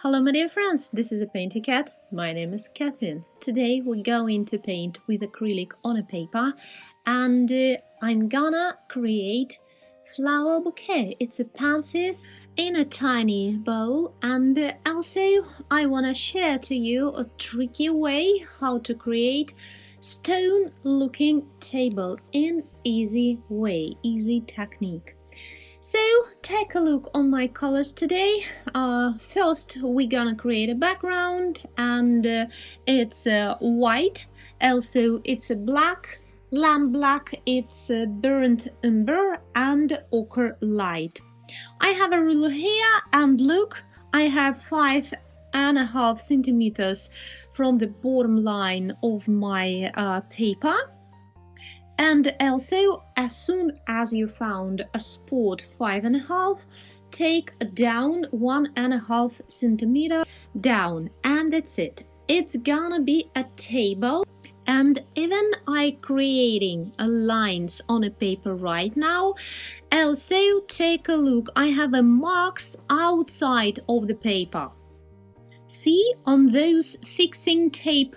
Hello my dear friends, this is a PaintyKat. My name is Catherine. Today we're going to paint with acrylic on a paper and I'm gonna create flower bouquet. It's a pansies in a tiny bowl and also I wanna share to you a tricky way how to create stone looking table in easy way, easy technique. So take a look on my colors today. First we're gonna create a background and it's white, also it's a black, lamp black, it's burnt umber and ochre light. I have a ruler here and look, I have 5.5 centimeters from the bottom line of my paper. And also, as soon as you found a spot 5.5, take down 1.5 centimeter down, and that's it. It's gonna be a table, and even I creating lines on a paper right now. Also, take a look. I have a marks outside of the paper. See on those fixing tape.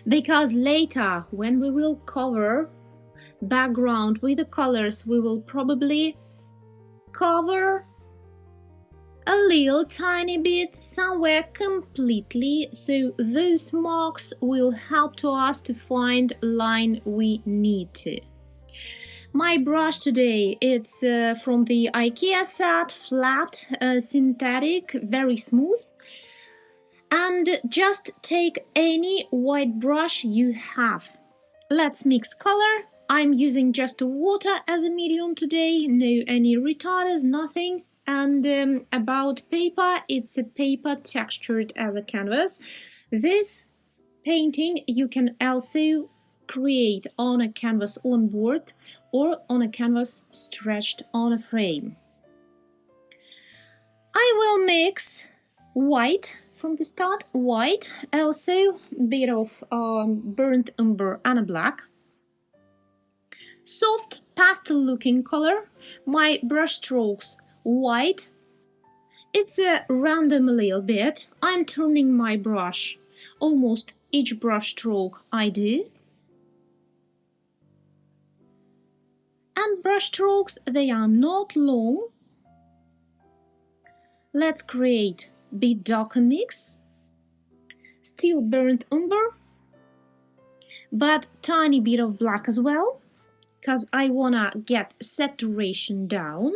Because later, when we will cover background with the colors, we will probably cover a little tiny bit somewhere completely, so those marks will help to us to find line we need to. My brush today, it's from the IKEA set, flat, synthetic, very smooth. And just take any white brush you have. Let's mix color. I'm using just water as a medium today, no any retarders, nothing. And about paper, it's a paper textured as a canvas. This painting you can also create on a canvas on board or on a canvas stretched on a frame. I will mix white from the start, white, also a bit of burnt umber and a black. Soft pastel looking color, my brush strokes white. It's a random a little bit. I'm turning my brush, almost each brush stroke I do. And brush strokes, they are not long. Let's create bit darker mix, still burnt umber, but tiny bit of black as well, because I wanna get saturation down.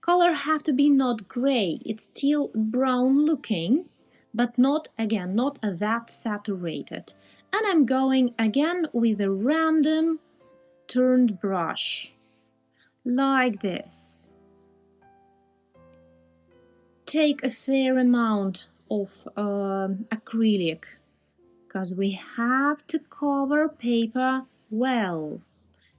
Color have to be not gray, it's still brown looking, but not again, not that saturated. And I'm going again with a random turned brush, like this. Take a fair amount of acrylic because we have to cover paper well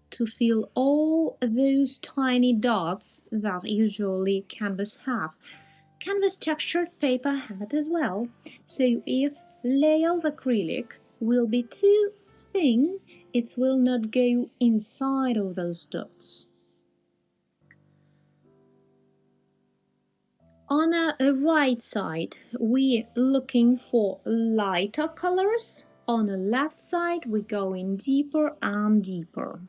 to fill all those tiny dots that usually canvas have. Canvas textured paper have it as well, so if layer of acrylic will be too thin, it will not go inside of those dots. On the right side, we're looking for lighter colors. On the left side, we're going deeper and deeper.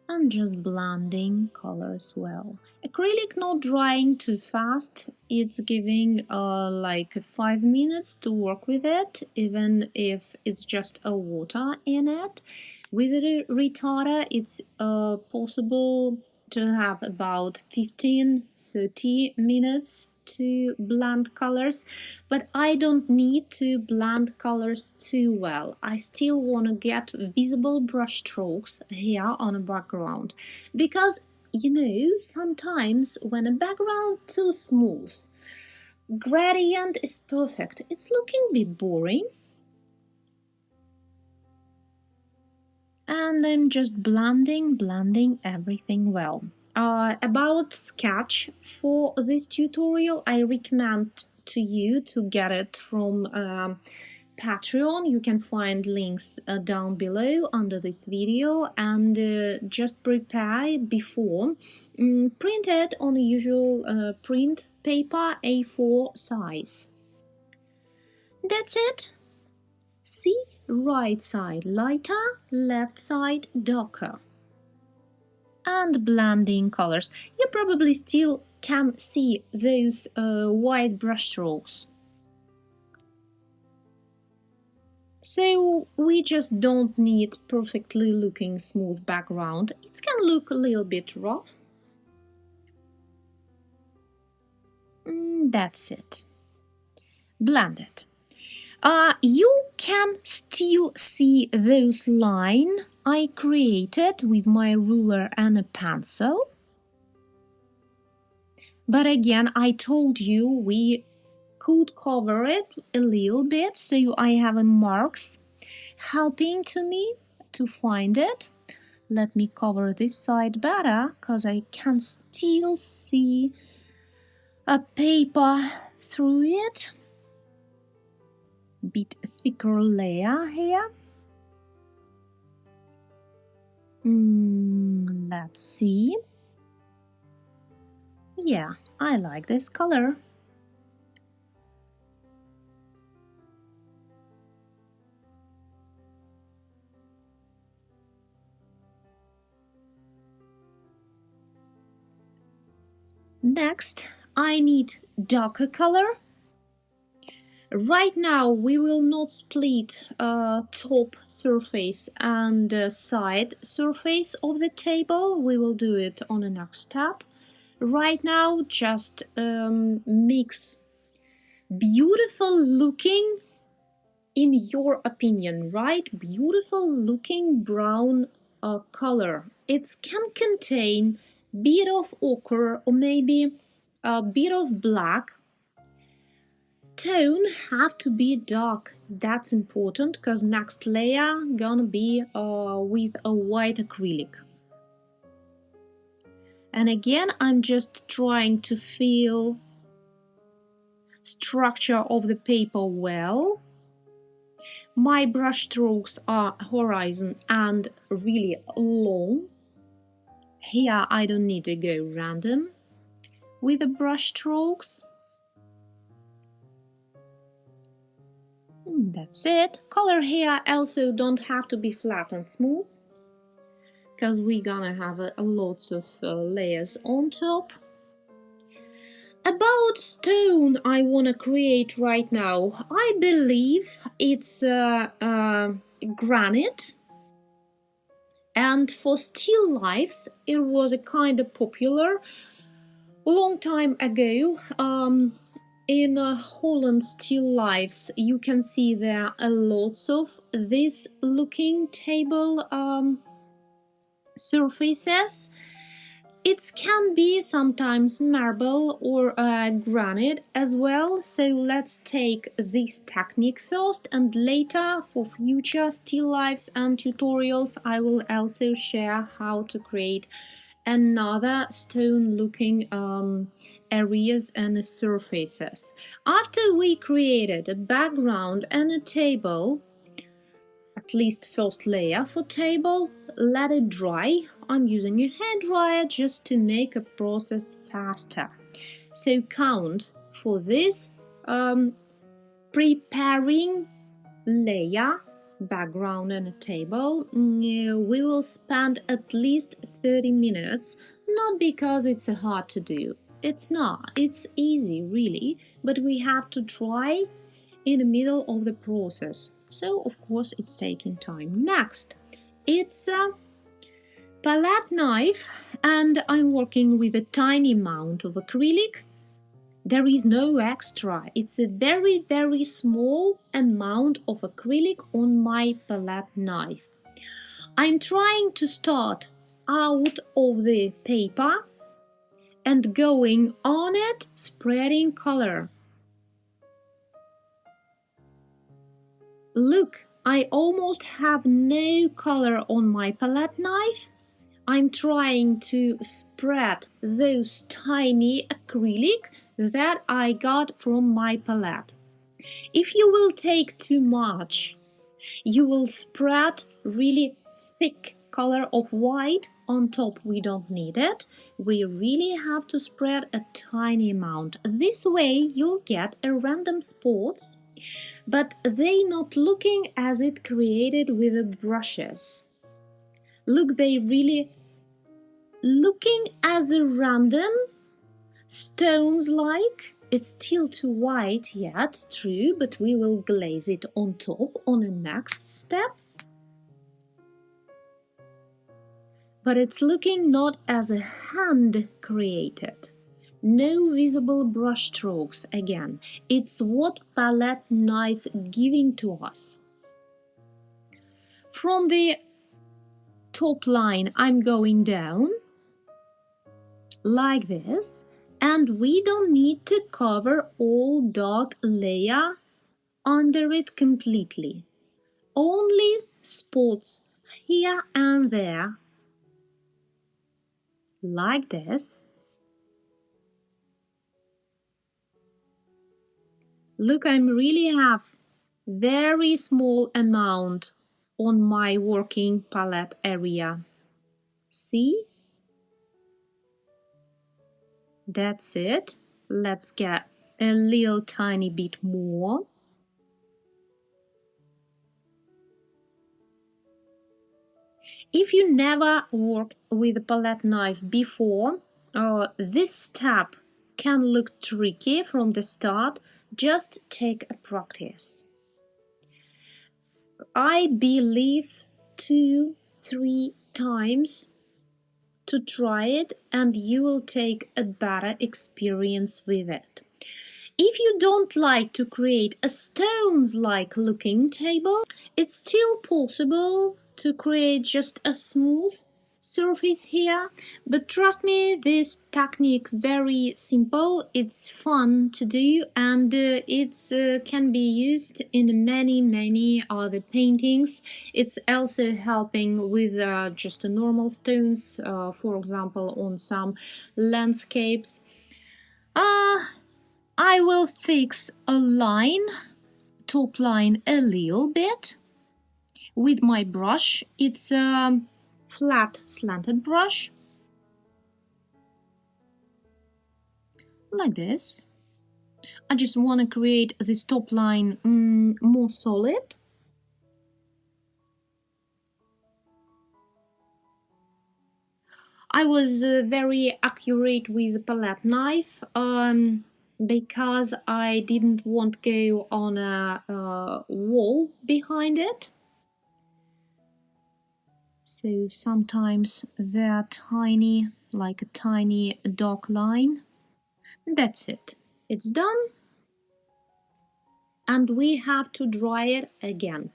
And just blending colors well. Acrylic not drying too fast. It's giving like 5 minutes to work with it, even if it's just a water in it. With a retarder, it's possible to have about 15-30 minutes to blend colors, but I don't need to blend colors too well. I still want to get visible brush strokes here on a background, because you know, sometimes when a background too smooth, gradient is perfect, it's looking a bit boring. And I'm just blending everything well. About sketch for this tutorial, I recommend to you to get it from Patreon. You can find links down below under this video, and just prepare it before. Print it on the usual print paper A4 size. That's it. See, right side lighter, left side darker. And blending colors. You probably still can see those white brush strokes. So we just don't need perfectly looking smooth background. It can look a little bit rough. That's it. Blend it. You can still see those lines I created with my ruler and a pencil. But again, I told you we could cover it a little bit, so I have marks helping to me to find it. Let me cover this side better, because I can still see a paper through it. Bit thicker layer here. Let's see. Yeah, I like this color. Next, I need darker color. Right now we will not split top surface and side surface of the table. We will do it on the next step. Right now just mix beautiful looking, in your opinion, right? Beautiful looking brown color. It can contain bit of ochre or maybe a bit of black. Tone have to be dark. That's important, because next layer gonna be with a white acrylic. And again, I'm just trying to feel structure of the paper well. My brush strokes are horizon and really long. Here I don't need to go random with the brush strokes. That's it. Color here also don't have to be flat and smooth, because we're gonna have lots of layers on top. About stone I wanna create right now, I believe it's granite. And for still lifes, it was a kind of popular long time ago. In Holland still lifes, you can see there are lots of this looking table surfaces. It can be sometimes marble or granite as well. So let's take this technique first, and later for future still lifes and tutorials I will also share how to create another stone looking areas and surfaces. After we created a background and a table, at least first layer for table, let it dry. I'm using a hairdryer just to make a process faster. So count for this preparing layer, background and a table, we will spend at least 30 minutes, not because it's hard to do. It's not. It's easy, really, but we have to try in the middle of the process. So, of course, it's taking time. Next, it's a palette knife, and I'm working with a tiny amount of acrylic. There is no extra. It's a very, very small amount of acrylic on my palette knife. I'm trying to start out of the paper and going on it, spreading color. Look, I almost have no color on my palette knife. I'm trying to spread those tiny acrylic that I got from my palette. If you will take too much, you will spread really thick color of white on top. We don't need it. We really have to spread a tiny amount. This way you'll get a random spots, but they not looking as it created with the brushes. Look, they really looking as a random stones like. It's still too white yet, true, but we will glaze it on top on the next step. But it's looking not as a hand created. No visible brush strokes again. It's what palette knife giving to us. From the top line, I'm going down like this, and we don't need to cover all dark layer under it completely. Only spots here and there, like this. Look, I'm really have very small amount on my working palette area. See? That's it. Let's get a little tiny bit more. If you never worked with a palette knife before, this step can look tricky from the start. Just take a practice. I believe 2-3 times to try it, and you will take a better experience with it. If you don't like to create a stones-like looking table, it's still possible to create just a smooth surface here, but trust me, this technique very simple, it's fun to do, and it's can be used in many other paintings. It's also helping with just normal stones, for example on some landscapes. I will fix a line, top line a little bit with my brush. It's a flat slanted brush, like this. I just want to create this top line more solid. I was very accurate with the palette knife because I didn't want to go on a wall behind it. So sometimes they're tiny, like a tiny dark line. That's it. It's done. And we have to dry it again.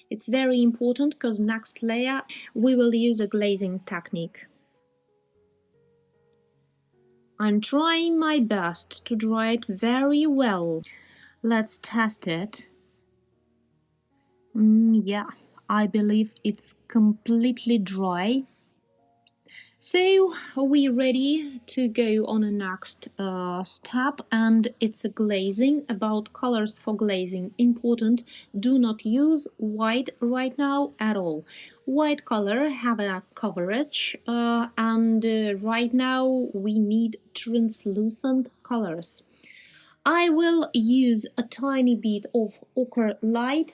It's very important because next layer we will use a glazing technique. I'm trying my best to dry it very well. Let's test it. Yeah. I believe it's completely dry. So we're ready to go on the next step, and it's a glazing. About colors for glazing, important, do not use white right now at all. White color have a coverage, and right now we need translucent colors. I will use a tiny bit of ochre light.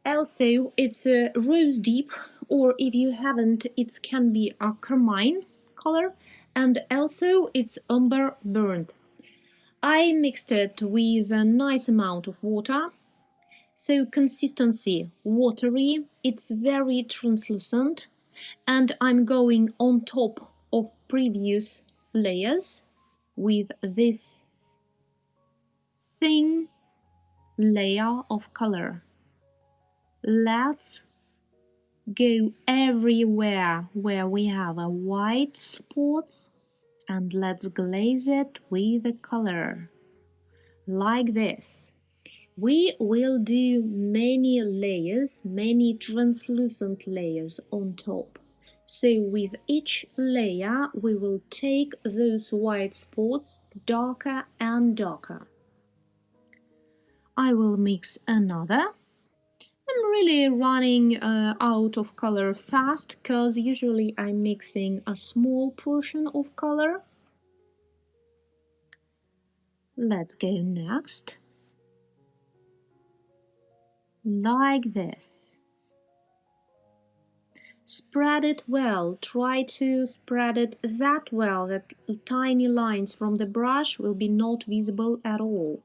Also, it's a rose deep, or if you haven't, it can be a carmine color, and also it's umber burnt. I mixed it with a nice amount of water, so consistency watery, it's very translucent, and I'm going on top of previous layers with this thin layer of color. Let's go everywhere where we have a white spots, and let's glaze it with the color like this. We will do many layers, many translucent layers on top. So with each layer we will take those white spots darker and darker. I will mix another. I'm really running out of color fast because usually I'm mixing a small portion of color. Let's go next. Like this. Spread it well. Try to spread it that well that tiny lines from the brush will be not visible at all.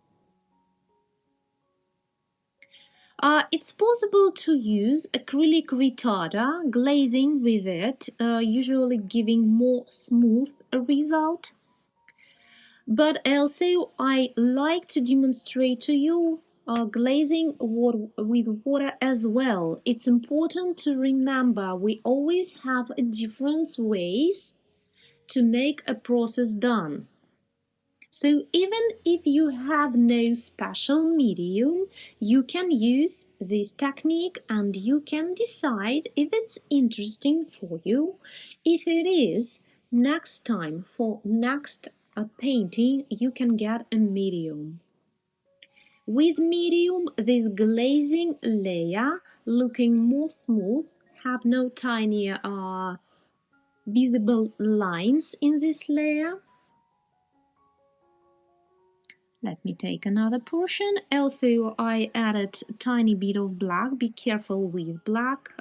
It's possible to use acrylic retarder, glazing with it, usually giving more smooth result. But also I like to demonstrate to you glazing with water as well. It's important to remember we always have different ways to make a process done. So even if you have no special medium, you can use this technique and you can decide if it's interesting for you. If it is, next time for next painting you can get a medium. With medium, this glazing layer looking more smooth, have no tiny visible lines in this layer. Let me take another portion. Also, I added a tiny bit of black. Be careful with black.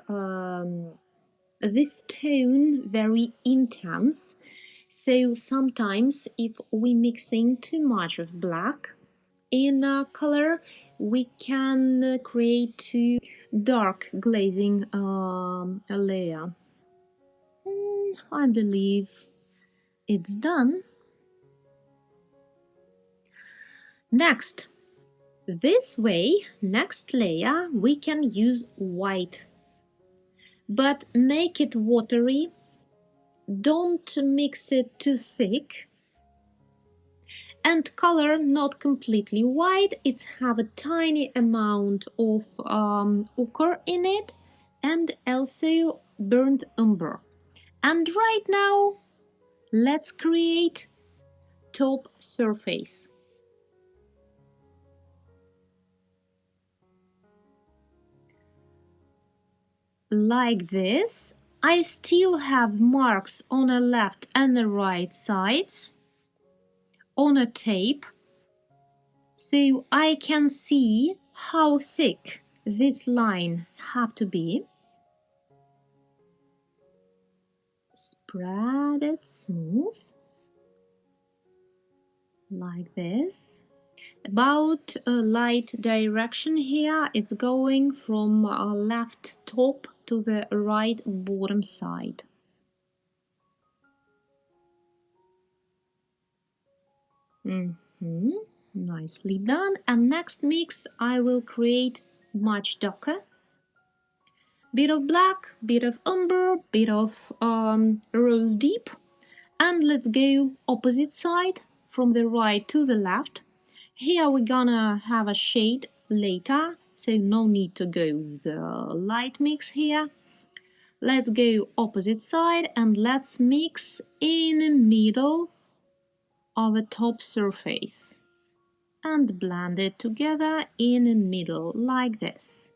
This tone very intense. So sometimes if we mixing too much of black in a color, we can create too dark glazing layer. I believe it's done. Next, this way, next layer, we can use white, but make it watery. Don't mix it too thick. And color not completely white, it's have a tiny amount of ochre in it and also burnt umber. And right now, let's create top surface. Like this. I still have marks on the left and the right sides on a tape, so I can see how thick this line have to be. Spread it smooth, like this. About a light direction here, it's going from left top to the right bottom side. Nicely done. And next mix I will create much darker. Bit of black, bit of umber, bit of rose deep. And let's go opposite side from the right to the left. Here we're gonna have a shade later, so no need to go with the light mix here. Let's go opposite side and let's mix in the middle of the top surface and blend it together in the middle like this.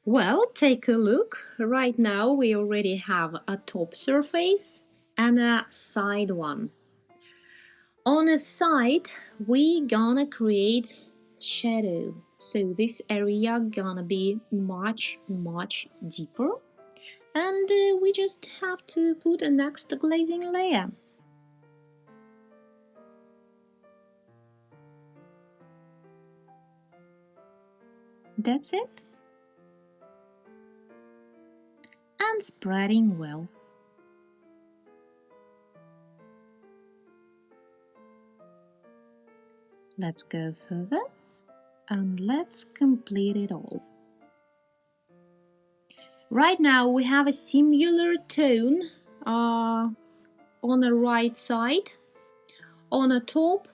Well, take a look. Right now we already have a top surface and a side one. On a side, we gonna create shadow. So this area gonna be much deeper. And we just have to put a next glazing layer. That's it. And spreading well. Let's go further and let's complete it all. Right now we have a similar tone on the right side, on the top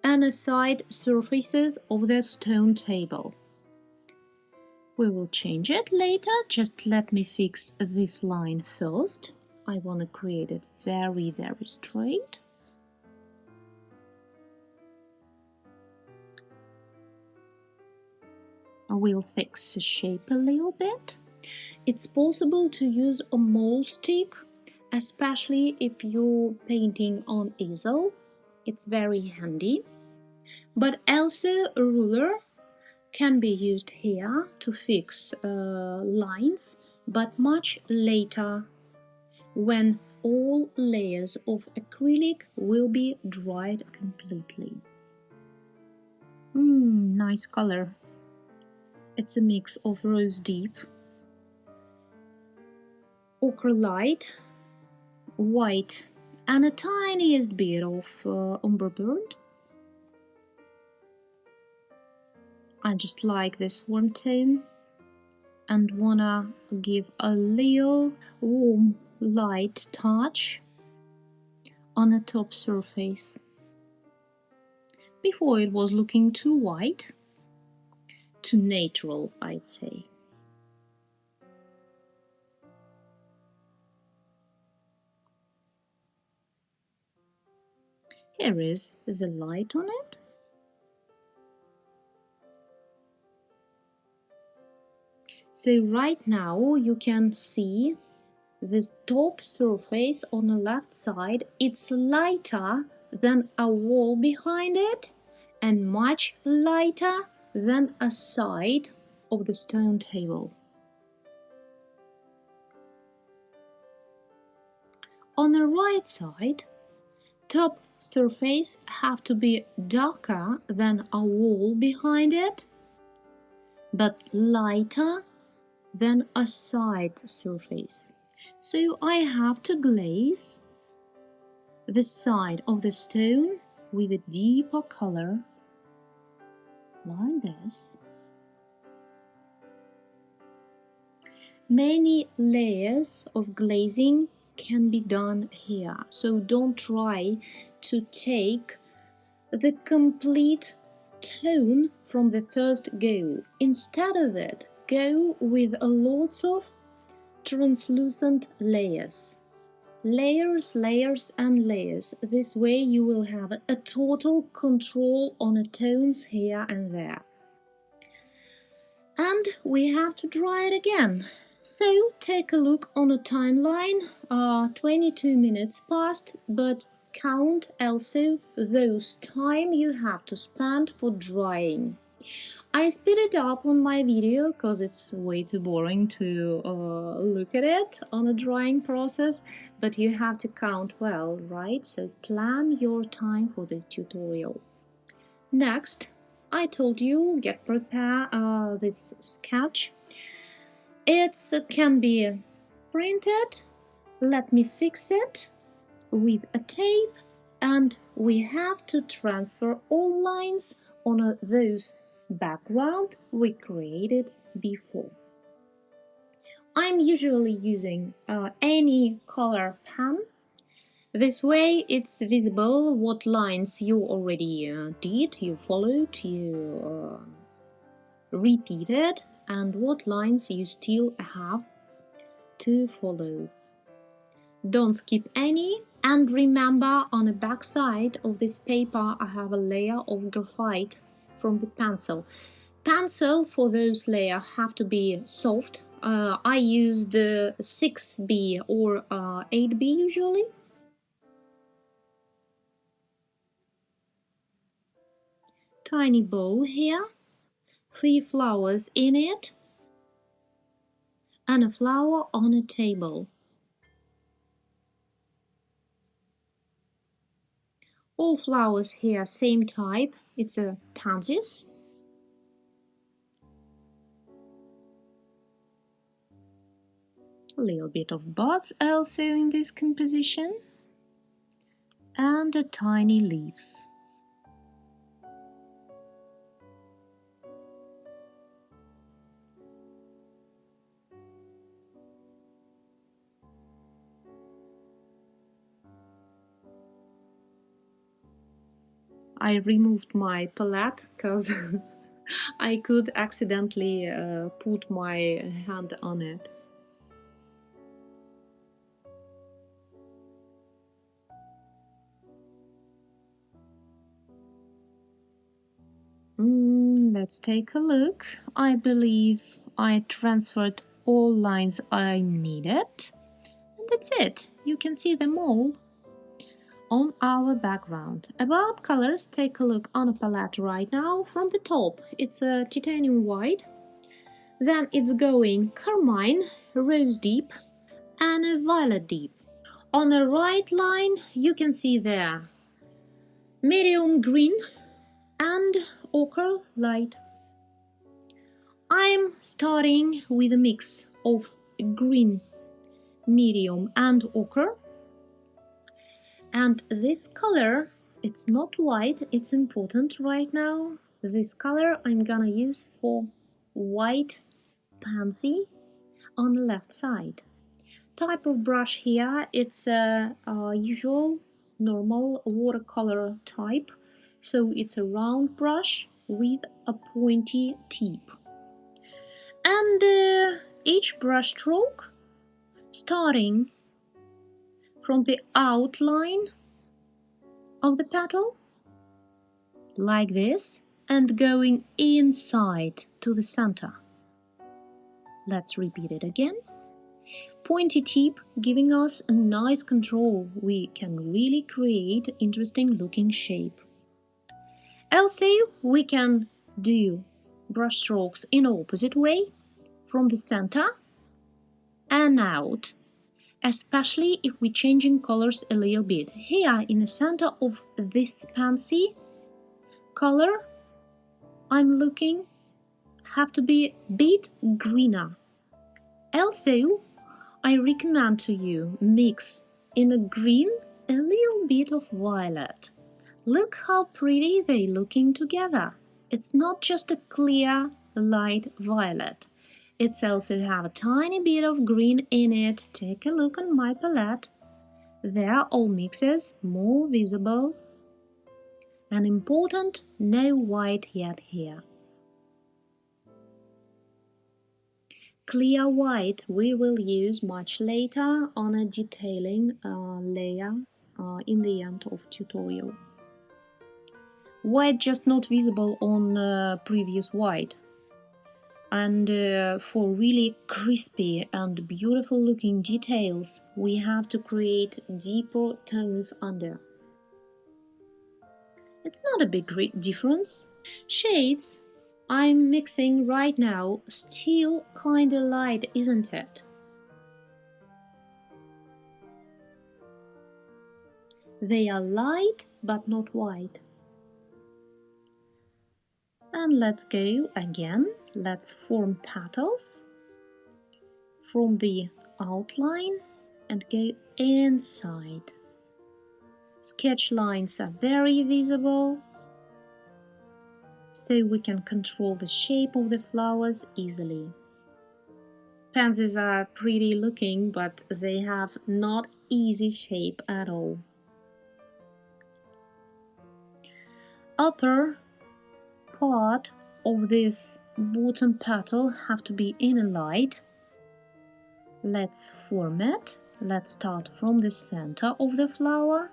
and the side surfaces of the stone table. We will change it later, just let me fix this line first. I want to create it very straight. will fix the shape a little bit. It's possible to use a mole stick, especially if you're painting on easel. It's very handy. But also a ruler can be used here to fix lines, but much later, when all layers of acrylic will be dried completely. Nice color. It's a mix of rose deep, ochre light, white, and a tiniest bit of umber burnt. I just like this warm tone and wanna give a little warm light touch on the top surface. Before it was looking too white, too natural, I'd say. Here is the light on it. So right now you can see this top surface on the left side. It's lighter than a wall behind it and much lighter than a side of the stone table. On the right side, top surface have to be darker than a wall behind it, but lighter than a side surface. So I have to glaze the side of the stone with a deeper color, like this. Many layers of glazing can be done here, so don't try to take the complete tone from the first go. Instead of it, go with lots of translucent layers. Layers, layers and layers. This way you will have a total control on the tones here and there. And we have to dry it again. So take a look on the timeline. 22 minutes passed, but count also those time you have to spend for drying. I speed it up on my video because it's way too boring to look at it on a drying process, but you have to count well, right? So plan your time for this tutorial. Next, I told you get prepare this sketch. It can be printed. Let me fix it with a tape, and we have to transfer all lines on those background we created before. I'm usually using any color pen. This way it's visible what lines you already did, you followed, you repeated, and what lines you still have to follow. Don't skip any, and remember on the back side of this paper I have a layer of graphite from the pencil. Pencil for those layers have to be soft. I used 6B or 8B usually. Tiny bowl here, 3 flowers in it, and a flower on a table. All flowers here same type, it's a pansies. A little bit of buds also in this composition, and the tiny leaves. I removed my palette because I could accidentally put my hand on it. Let's let's take a look. I believe I transferred all lines I needed. And that's it. You can see them all on our background. About colors, take a look on a palette right now. From the top, it's a titanium white. Then it's going carmine, rose deep, and a violet deep. On the right line, you can see there medium green and ochre light. I'm starting with a mix of green, medium, and ochre. And this color, it's not white, it's important right now. This color I'm gonna use for white Pansy on the left side. Type of brush here, it's a usual normal watercolor type, so it's a round brush with a pointy tip. And each brush stroke starting from the outline of the petal like this and going inside to the center. Let's repeat it again. Pointy tip giving us a nice control. We can really create interesting looking shape. Also, we can do brush strokes in opposite way, from the center and out, especially if we're changing colors a little bit. Here in the center of this Pansy color, I'm looking have to be a bit greener. Also, I recommend to you mix in a green a little bit of violet. Look how pretty they're looking together. It's not just a clear light violet. It's also have a tiny bit of green in it. Take a look on my palette. There all mixes more visible. And important, no white yet here. Clear white we will use much later on a detailing layer in the end of tutorial. White just not visible on previous white. And for really crispy and beautiful looking details, we have to create deeper tones under. It's not a big difference. Shades I'm mixing right now still kinda light, isn't it? They are light but not white. And let's go again. Let's form petals from the outline and go inside. Sketch lines are very visible, so we can control the shape of the flowers easily. Pansies are pretty looking, but they have not easy shape at all. Upper part of this bottom petal have to be in a light. Let's form it. Let's start from the center of the flower.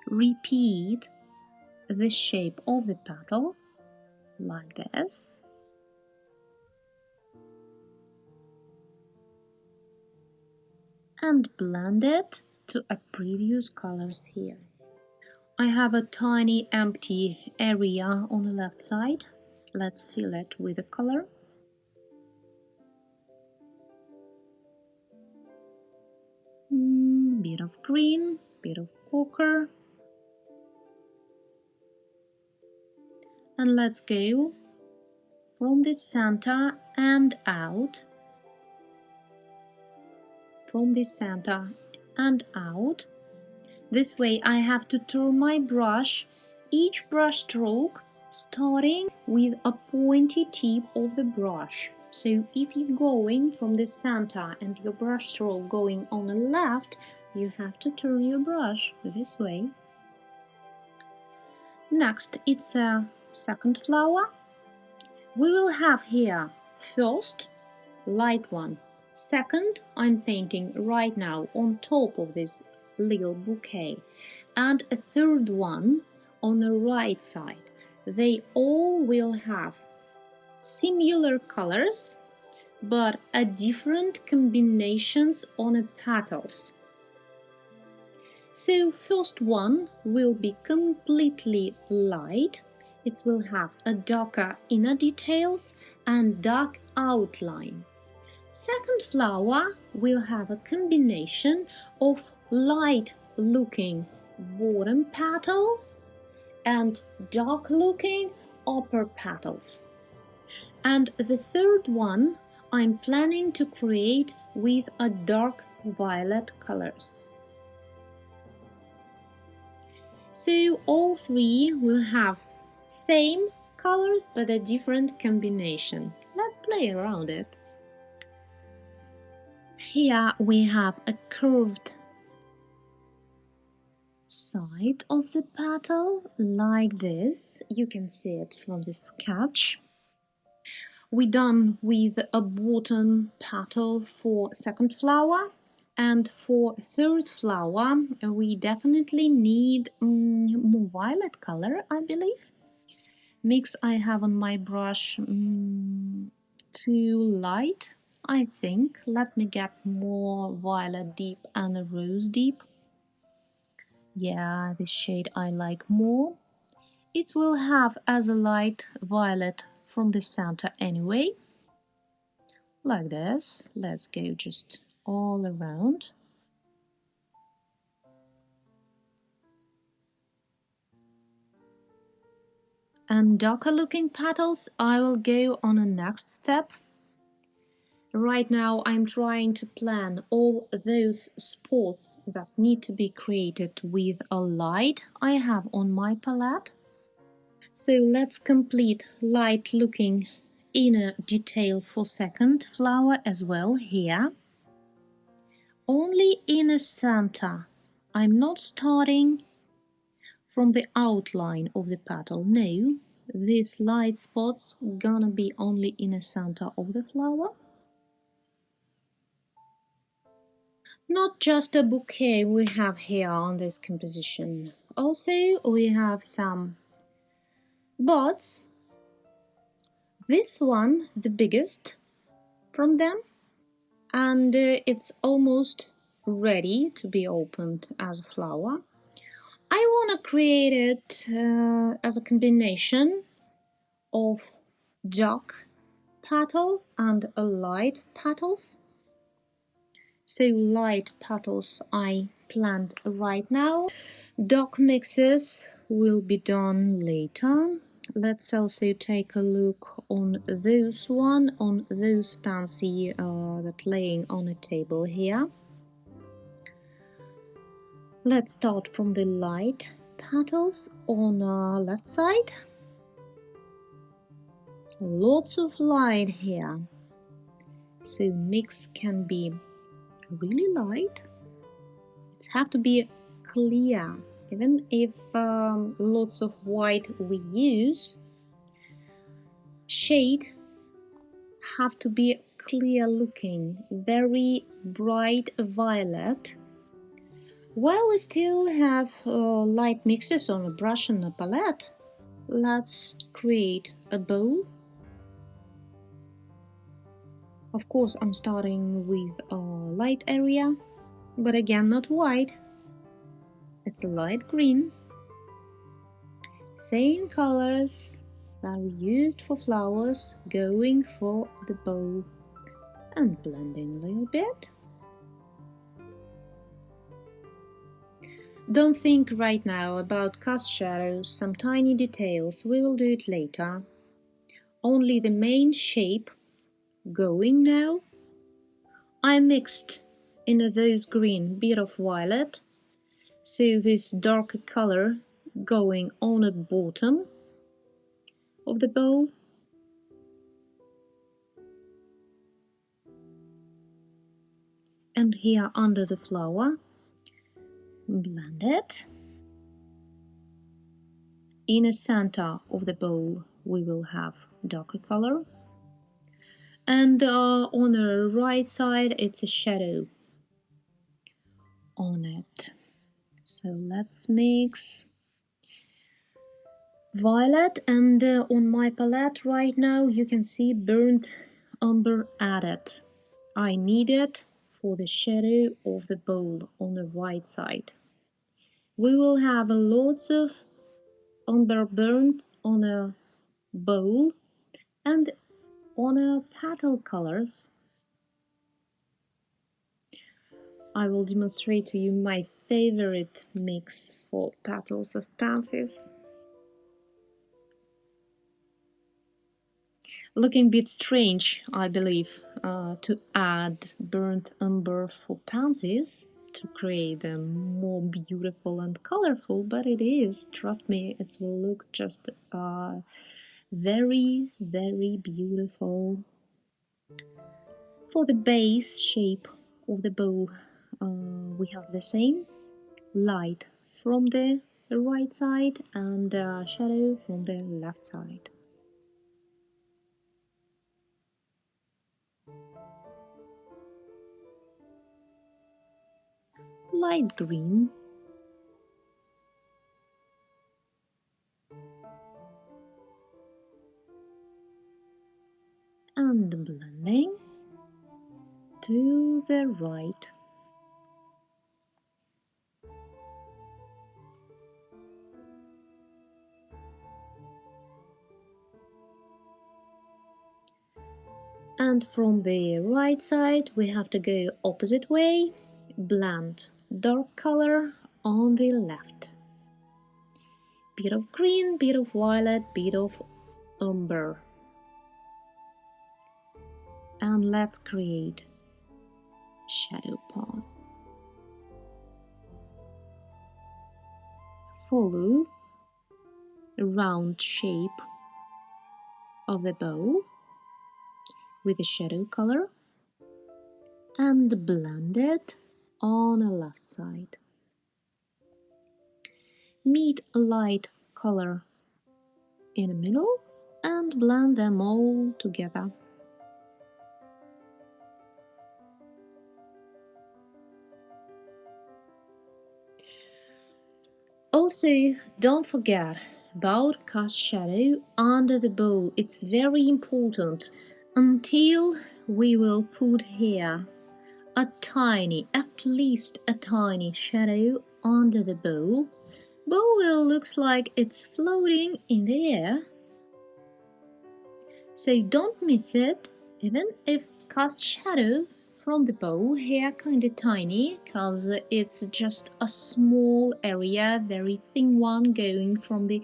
Repeat the shape of the petal like this. And blend it to a previous colors here. I have a tiny empty area on the left side. Let's fill it with a color. Bit of green, bit of ochre. And let's go from the center and out. From the center and out. This way I have to turn my brush, each brush stroke starting with a pointy tip of the brush. So if you're going from the center and your brush stroke going on the left, you have to turn your brush this way. Next, it's a second flower. We will have here first light one. Second, I'm painting right now on top of this little bouquet, and a third one on the right side. They all will have similar colors but different combinations on the petals. So first one will be completely light. It will have a darker inner details and dark outline. Second flower will have a combination of light looking bottom petal and dark looking upper petals. And the third one I'm planning to create with a dark violet colors. So all three will have same colors but a different combination. Let's play around it. Here we have a curved side of the petal like this. You can see it from the sketch. We're done with a bottom petal for second flower, and for third flower we definitely need more violet color, I believe. Mix I have on my brush too light, I think. Let me get more violet deep and a rose deep. Yeah, this shade I like more. It will have as a light violet from the center anyway. Like this. Let's go just all around. And darker looking petals I will go on a next step. Right now I'm trying to plan all those spots that need to be created with a light I have on my palette. So let's complete light looking inner detail for second flower as well here. Only in the center. I'm not starting from the outline of the petal. No, these light spots gonna be only in the center of the flower. Not just a bouquet we have here on this composition. Also we have some buds. This one, the biggest from them, and it's almost ready to be opened as a flower. I want to create it as a combination of dark petal and a light petals. So light petals I planned right now. Dark mixes will be done later. Let's also take a look on those Pansy that laying on a table here. Let's start from the light petals on the left side. Lots of light here, so mix can be really light. It have to be clear. Even if lots of white we use, shade have to be clear looking, very bright violet. While we still have light mixes on a brush and a palette, let's create a bow. Of course, I'm starting with a light area, but again not white. It's a light green. Same colors that we used for flowers, going for the bow and blending a little bit. Don't think right now about cast shadows, some tiny details, we will do it later. Only the main shape going now. I mixed in those green bit of violet, so this darker color going on the bottom of the bowl. And here under the flower, blend it. In the center of the bowl we will have darker color, and on the right side it's a shadow on it. So let's mix violet, and on my palette right now you can see burnt umber added. I need it for the shadow of the bowl on the right side. We will have lots of umber burnt on a bowl and on a petal colors. I will demonstrate to you my favorite mix for petals of pansies. Looking a bit strange, I believe, to add burnt umber for pansies to create them more beautiful and colorful, but it is. Trust me, it will look just very, very beautiful. For the base shape of the bowl, we have the same light from the right side and shadow from the left side. Light green, and blending to the right. And from the right side we have to go opposite way, blend dark color on the left. Bit of green, bit of violet, bit of umber. And let's create shadow part. Follow a round shape of the bow with the shadow color and blend it on the left side. Meet a light color in the middle and blend them all together. Also, don't forget about cast shadow under the bowl. It's very important. Until we will put here a tiny, at least a tiny shadow under the bowl. Bowl will looks like it's floating in the air. So don't miss it, even if cast shadow from the bowl here kinda tiny, cause it's just a small area, very thin one going from the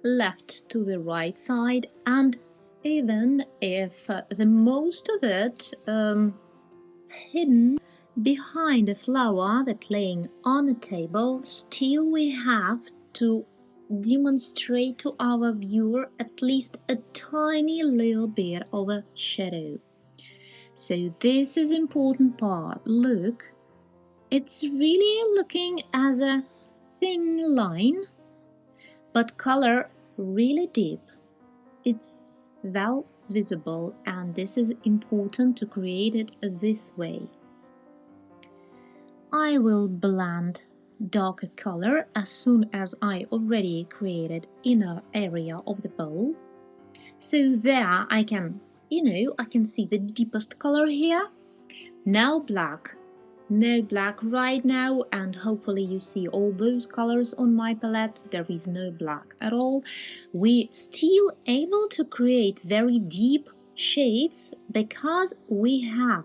left to the right side, and even if the most of it hidden behind a flower that's laying on a table, still we have to demonstrate to our viewer at least a tiny little bit of a shadow. So this is important part. Look, it's really looking as a thin line, but color really deep. It's well visible, and this is important to create it this way. I will blend darker color as soon as I already created inner area of the bowl. So there I can, I can see the deepest color here. Now black. No black right now, and hopefully you see all those colors on my palette. There is no black at all. We still able to create very deep shades because we have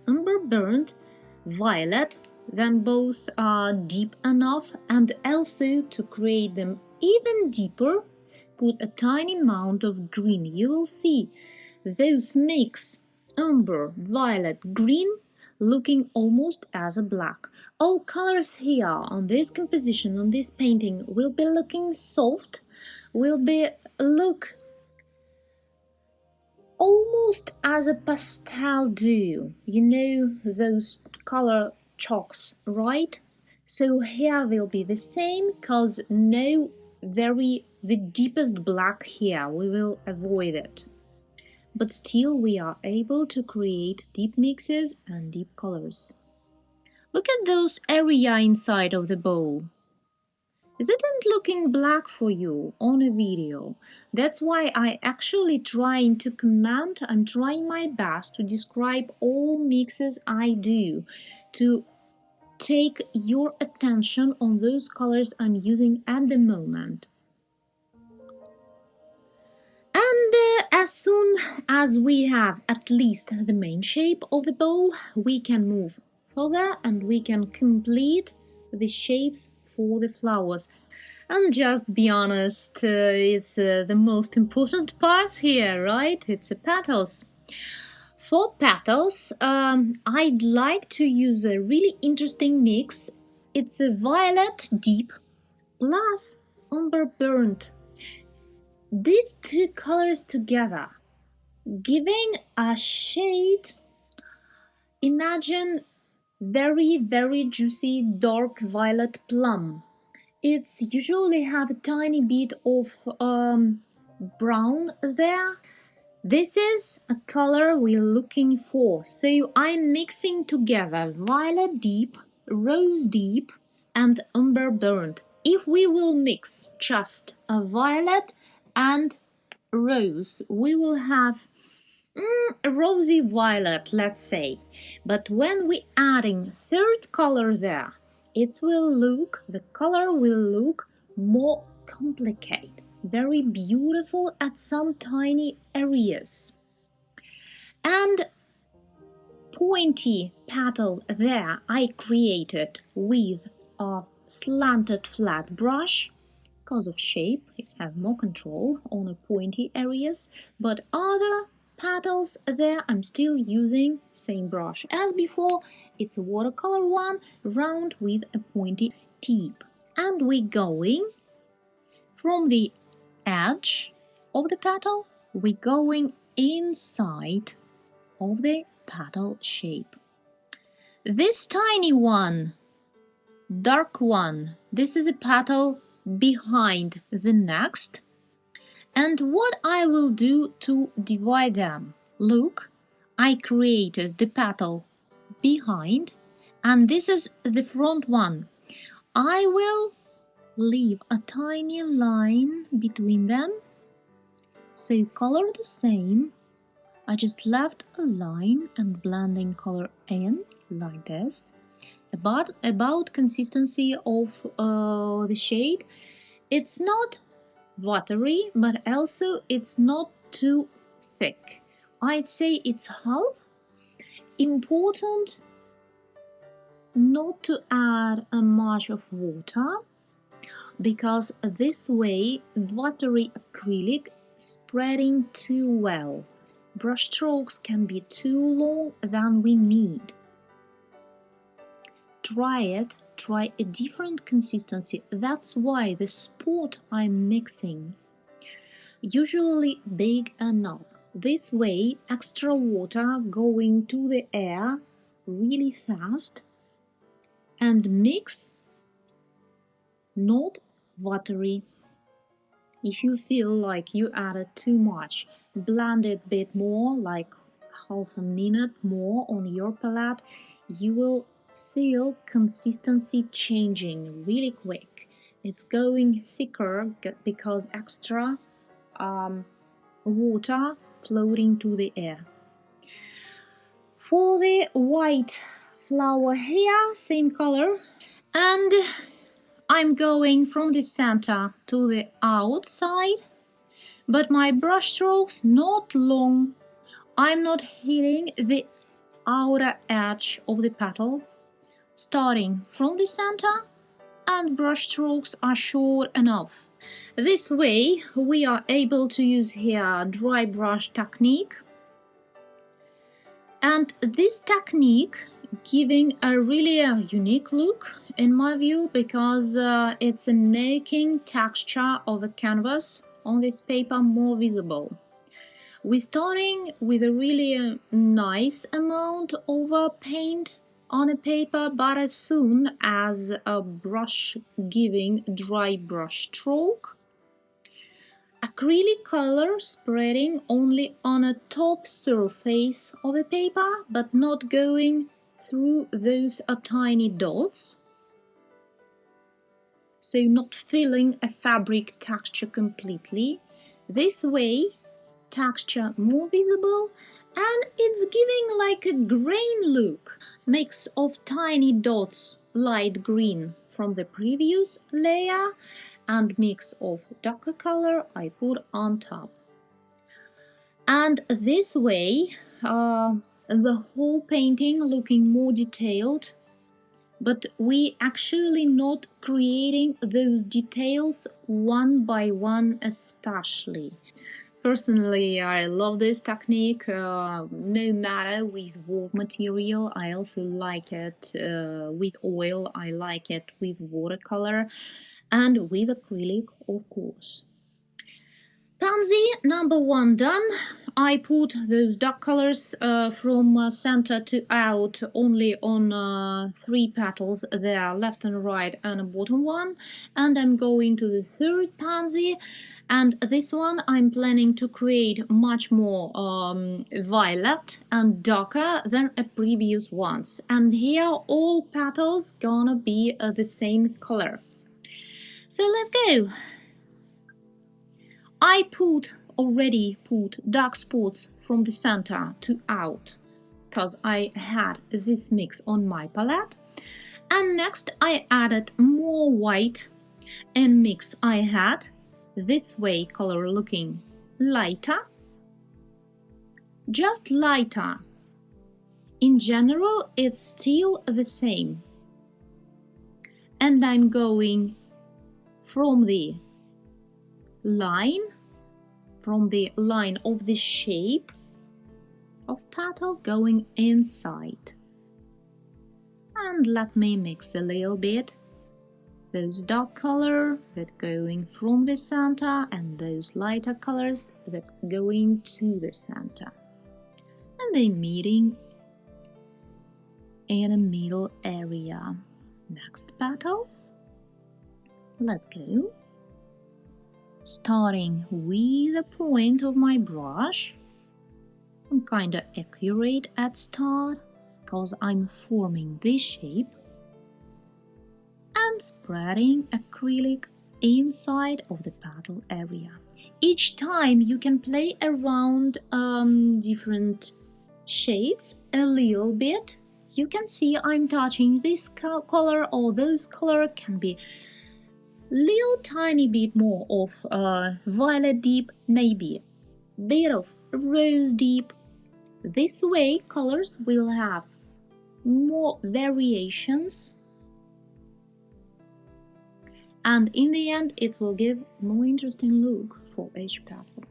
umber burnt, violet, then both are deep enough, and also to create them even deeper, put a tiny amount of green. You will see those mix umber, violet, green looking almost as a black. All colors here on this composition, on this painting, will be looking soft, will be look almost as a pastel do. You know those color chalks, right? So here will be the same, cause no the deepest black here, we will avoid it. But still we are able to create deep mixes and deep colors. Look at those area inside of the bowl. Isn't looking black for you on a video? That's why I actually trying to comment. I'm trying my best to describe all mixes I do, to take your attention on those colors I'm using at the moment. And as soon as we have at least the main shape of the bowl, we can move further and we can complete the shapes for the flowers. And just be honest, it's the most important part here, right? It's the petals. For petals, I'd like to use a really interesting mix. It's a violet deep plus umber burnt. These two colors together, giving a shade. Imagine very, very juicy dark violet plum. It's usually have a tiny bit of brown there. This is a color we're looking for. So I'm mixing together violet deep, rose deep, and umber burnt. If we will mix just a violet and rose, we will have a rosy violet, let's say. But when we're adding third color there, the color will look more complicated, very beautiful at some tiny areas. And pointy petal there I created with a slanted flat brush. Because of shape, it has more control on the pointy areas, but other petals there I'm still using same brush as before. It's a watercolor one, round with a pointy tip. And we're going from the edge of the petal, we're going inside of the petal shape. This tiny one, dark one, this is a petal behind the next. And what I will do to divide them? Look, I created the petal behind, and this is the front one. I will leave a tiny line between them, so color the same. I just left a line and blending color in like this. About consistency of the shade, it's not watery, but also it's not too thick. I'd say it's half. Important not to add much of water, because this way watery acrylic spreading too well. Brush strokes can be too long than we need. Try a different consistency. That's why the spot I'm mixing usually big enough. This way extra water going to the air really fast, and mix not watery. If you feel like you added too much, blend it a bit more, like half a minute more on your palette. You will feel consistency changing really quick. It's going thicker because extra water floating to the air. For the white flower here, same color, and I'm going from the center to the outside, but my brush strokes not long. I'm not hitting the outer edge of the petal, starting from the center, and brush strokes are short enough. This way we are able to use here dry brush technique, and this technique giving a really unique look in my view, because it's making texture of the canvas on this paper more visible. We're starting with a really nice amount of paint on a paper, but as soon as a brush giving dry brush stroke, acrylic color spreading only on a top surface of the paper, but not going through those tiny dots. so not filling a fabric texture completely. This way, texture more visible, and it's giving like a grain look. Mix of tiny dots, light green from the previous layer, and mix of darker color I put on top. And this way, the whole painting looking more detailed, but we actually not creating those details one by one especially. Personally, I love this technique, no matter with what material. I also like it with oil, I like it with watercolor, and with acrylic, of course. Pansy number 1 done. I put those dark colors from center to out only on 3 petals there, left and right, and a bottom one. And I'm going to the 3rd pansy, and this one I'm planning to create much more violet and darker than a previous ones. And here all petals gonna be the same color. So let's go. I already put dark spots from the center to out, because I had this mix on my palette. And next I added more white and mix I had this way color looking lighter, just lighter. In general it's still the same. And I'm going from the line of the shape of petal going inside. And let me mix a little bit those dark color that going from the center and those lighter colors that going to the center. And they meeting in a middle area. Next petal. Let's go. Starting with the point of my brush. I'm kinda accurate at start because I'm forming this shape. And spreading acrylic inside of the petal area. Each time you can play around different shades a little bit. You can see I'm touching this color or those color, can be little tiny bit more of violet deep, maybe bit of rose deep. This way colors will have more variations, and in the end it will give more interesting look for each petal.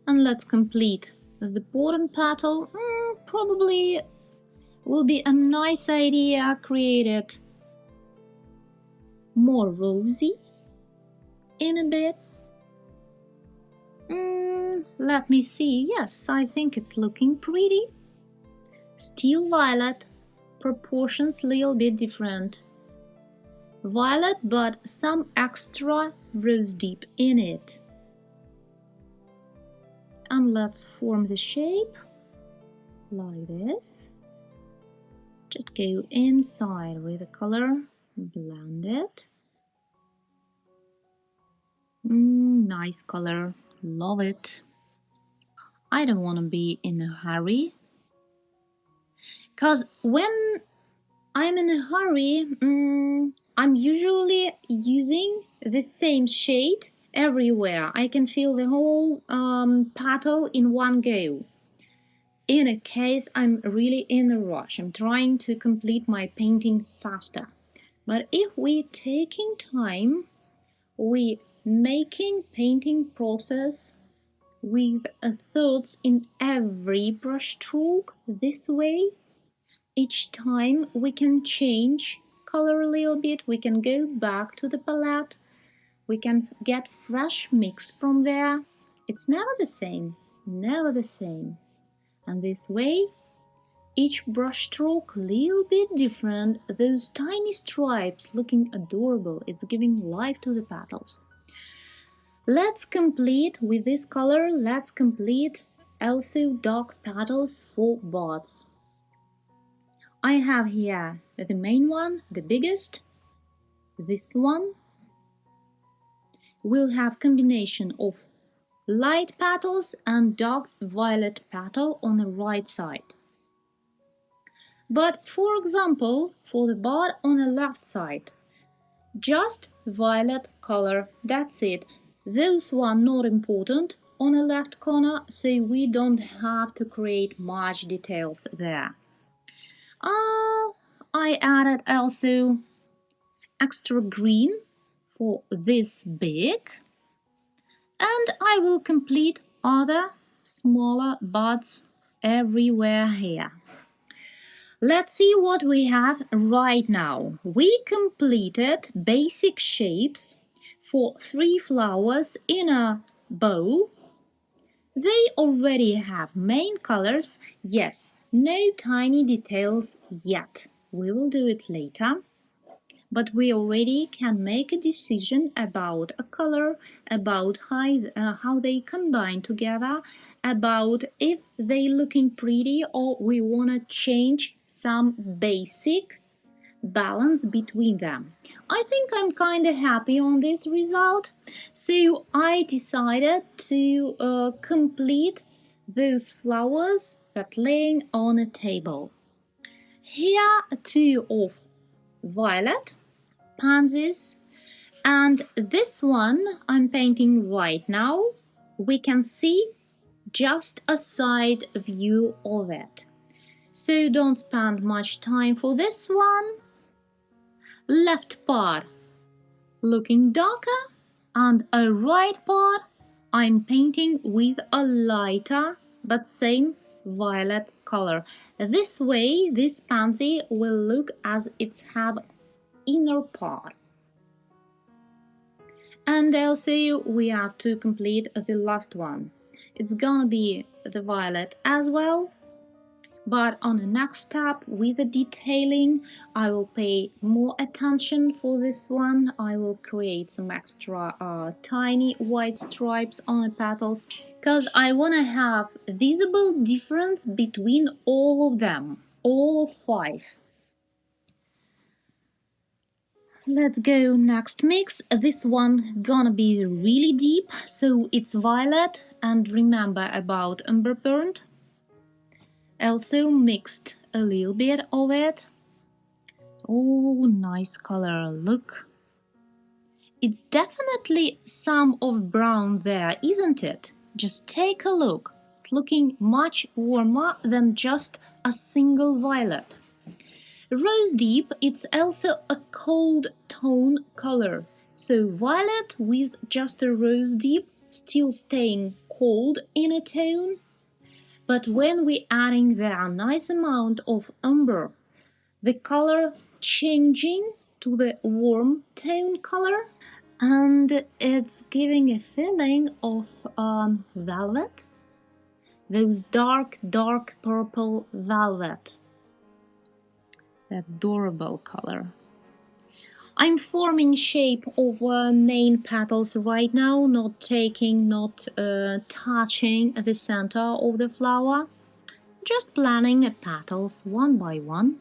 And let's complete the bottom petal. Probably will be a nice idea created more rosy in a bit. Let me see. Yes, I think it's looking pretty. Still violet, proportions a little bit different. Violet, but some extra rose deep in it. And let's form the shape like this. Just go inside with the color, blend it. Nice color, love it. I don't want to be in a hurry, because when I'm in a hurry, I'm usually using the same shade everywhere. I can feel the whole petal in one go. In a case I'm really in a rush, I'm trying to complete my painting faster. But if we taking time, we making painting process with thoughts in every brush stroke. This way, each time we can change color a little bit, we can go back to the palette, we can get fresh mix from there. It's never the same, never the same. And this way, each brush stroke a little bit different, those tiny stripes looking adorable, it's giving life to the petals. Let's complete with this color, let's complete also dark petals for buds. I have here the main one, the biggest, this one will have combination of light petals and dark violet petal on the right side. But for example, for the bud on the left side, just violet color, that's it. Those one not important on the left corner, so we don't have to create much details there. I added also extra green for this big, and I will complete other smaller buds everywhere here. Let's see what we have right now. We completed basic shapes for 3 flowers in a bowl. They already have main colors. Yes, no tiny details yet. We will do it later. But we already can make a decision about a color, about how they combine together, about if they looking pretty or we want to change some basic balance between them. I think I'm kind of happy on this result, so I decided to complete those flowers that laying on a table. Here are 2 of violet pansies, and this one I'm painting right now. We can see just a side view of it, so don't spend much time for this one. Left part looking darker, and a right part I'm painting with a lighter but same violet color. This way this pansy will look as it's have inner part. And also we have to complete the last one. It's gonna be the violet as well, but on the next step with the detailing I will pay more attention for this one. I will create some extra tiny white stripes on the petals because I want to have visible difference between all of them, all of 5. Let's go next mix. This one gonna be really deep, so it's violet, and remember about umber burnt. Also mixed a little bit of it. Oh, nice color, look. It's definitely some of brown there, isn't it? Just take a look. It's looking much warmer than just a single violet. Rose deep, it's also a cold tone color, so violet with just a rose deep still staying cold in a tone. But when we're adding there nice amount of umber, the color changing to the warm tone color, and it's giving a feeling of velvet, those dark purple velvet. Adorable color. I'm forming shape of main petals right now, not touching the center of the flower, just planning petals one by one.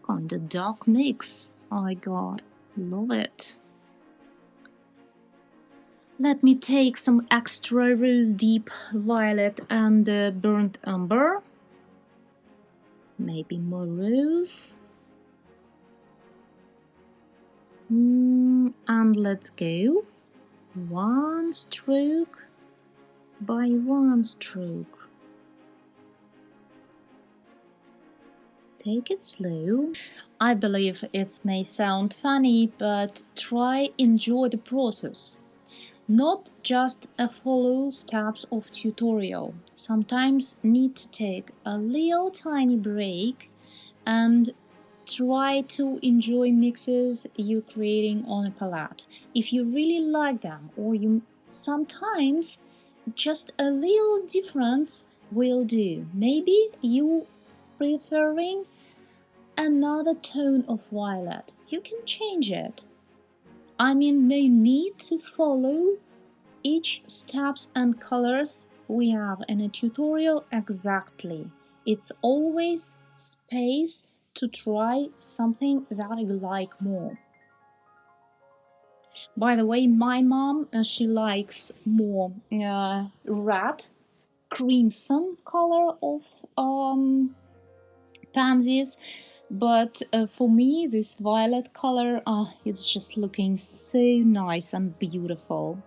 Kinda dark mix, I got, love it. Let me take some extra rose deep violet and burnt umber. Maybe more rose. And let's go one stroke by one stroke. Take it slow. I believe it may sound funny, but try enjoy the process. Not just follow steps of tutorial. Sometimes need to take a little tiny break and try to enjoy mixes you're creating on a palette. If you really like them, or you sometimes just a little difference will do. Maybe you preferring another tone of violet. You can change it. I mean, no need to follow each steps and colors we have in a tutorial exactly. It's always space to try something that you like more. By the way, my mom, she likes more red, crimson color of pansies, but for me this violet color, it's just looking so nice and beautiful.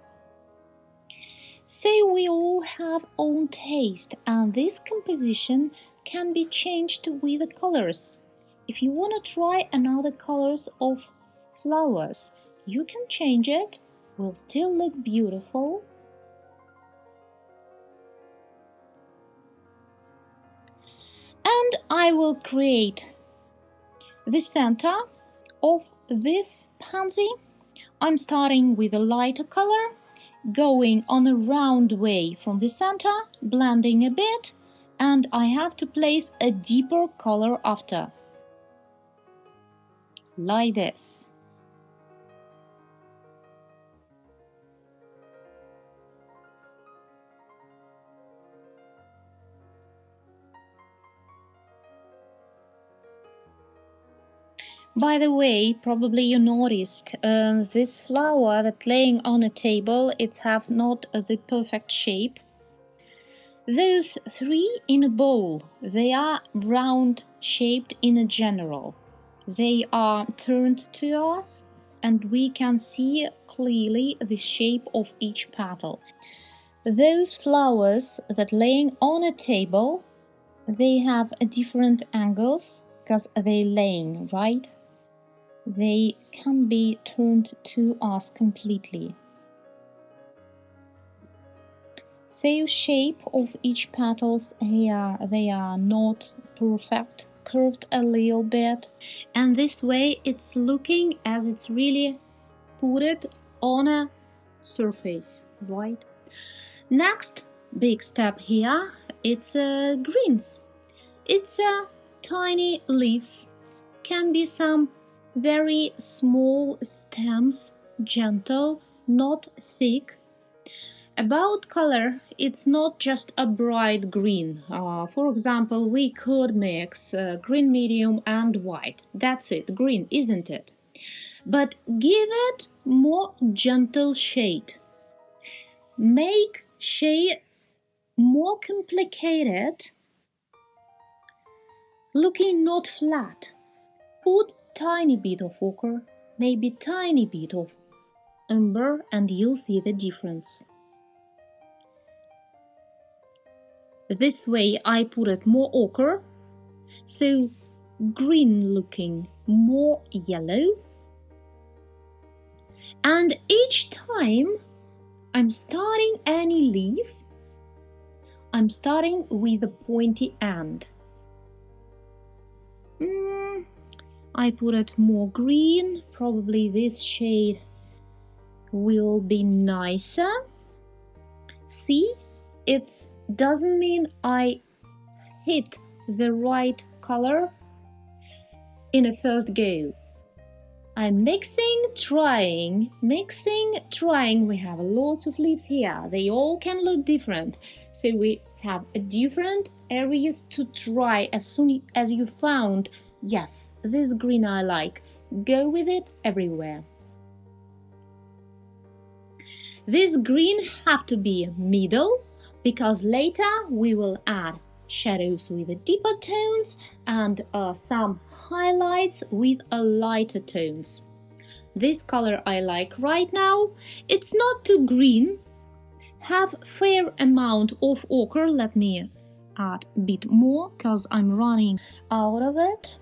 So we all have own taste, and this composition can be changed with the colors. If you want to try another colors of flowers, you can change it, will still look beautiful. And I will create the center of this pansy. I'm starting with a lighter color, going on a round way from the center, blending a bit, and I have to place a deeper color after, like this. By the way, probably you noticed this flower that laying on a table, it's have not the perfect shape. Those three in a bowl, they are round shaped in a general. They are turned to us and we can see clearly the shape of each petal. Those flowers that laying on a table, they have different angles because they laying, right? They can be turned to us completely. So shape of each petals here, they are not perfect, curved a little bit, and this way it's looking as it's really put it on a surface, right? Next big step here, it's greens. It's tiny leaves, can be some very small stems, gentle, not thick. About color, it's not just a bright green. For example, we could mix green medium and white. That's it, green, isn't it? But give it more gentle shade. Make shade more complicated, looking not flat. Put tiny bit of ochre, maybe tiny bit of umber, and you'll see the difference. This way I put it more ochre, so green looking more yellow. And each time I'm starting any leaf, I'm starting with a pointy end. I put it more green, probably this shade will be nicer. See, it doesn't mean I hit the right color in a first go. I'm mixing, trying. We have lots of leaves here. They all can look different. So we have different areas to try. As soon as you found, yes, this green I like, go with it everywhere. This green have to be middle, because later we will add shadows with the deeper tones and some highlights with a lighter tones. This color I like right now. It's not too green. Have fair amount of ochre. Let me add a bit more because I'm running out of it.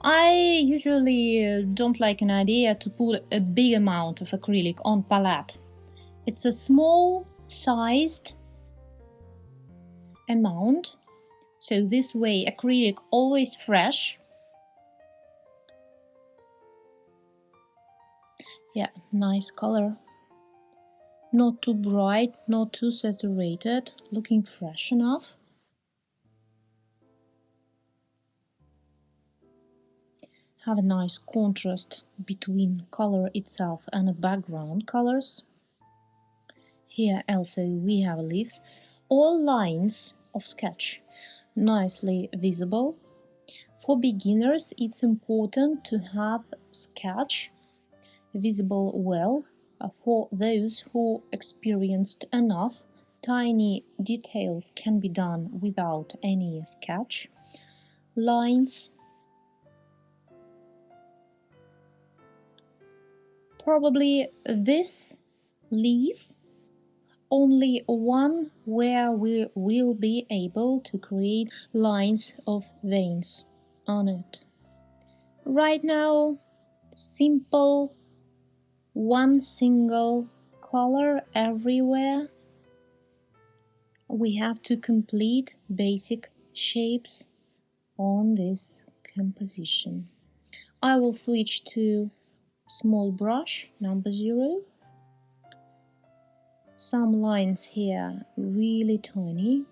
I usually don't like an idea to put a big amount of acrylic on palette. It's a small sized amount, so this way acrylic always fresh. Yeah, nice color. Not too bright, not too saturated, looking fresh enough. Have a nice contrast between color itself and the background colors. Here also we have leaves. All lines of sketch nicely visible. For beginners it's important to have sketch visible well for those who experienced enough, tiny details can be done without any sketch. Lines. Probably this leaf, only one where we will be able to create lines of veins on it. Right now, simple, one single color everywhere. We have to complete basic shapes on this composition. I will switch to small brush, number 0. Some lines here really tiny.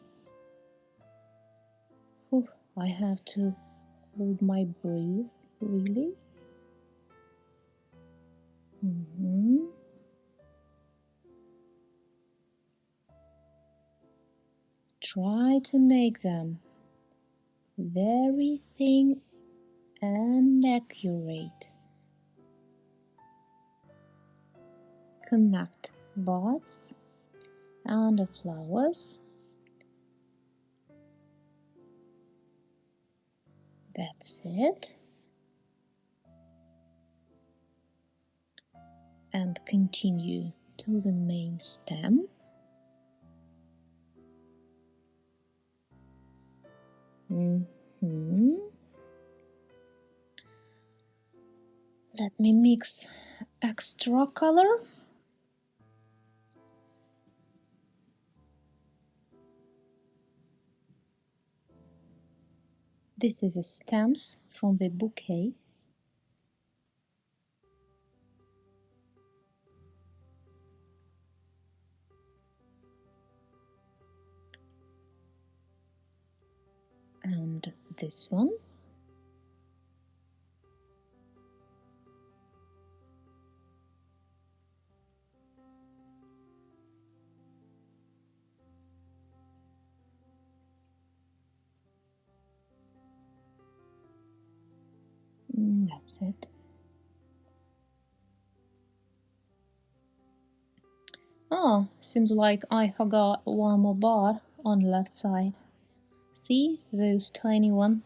Oof, I have to hold my breath, really. Try to make them very thin and accurate. Connect buds and the flowers. That's it. And continue to the main stem. Let me mix extra color. This is a stems from the bouquet. And this one. That's it. Oh, seems like I forgot one more bar on the left side. See those tiny one?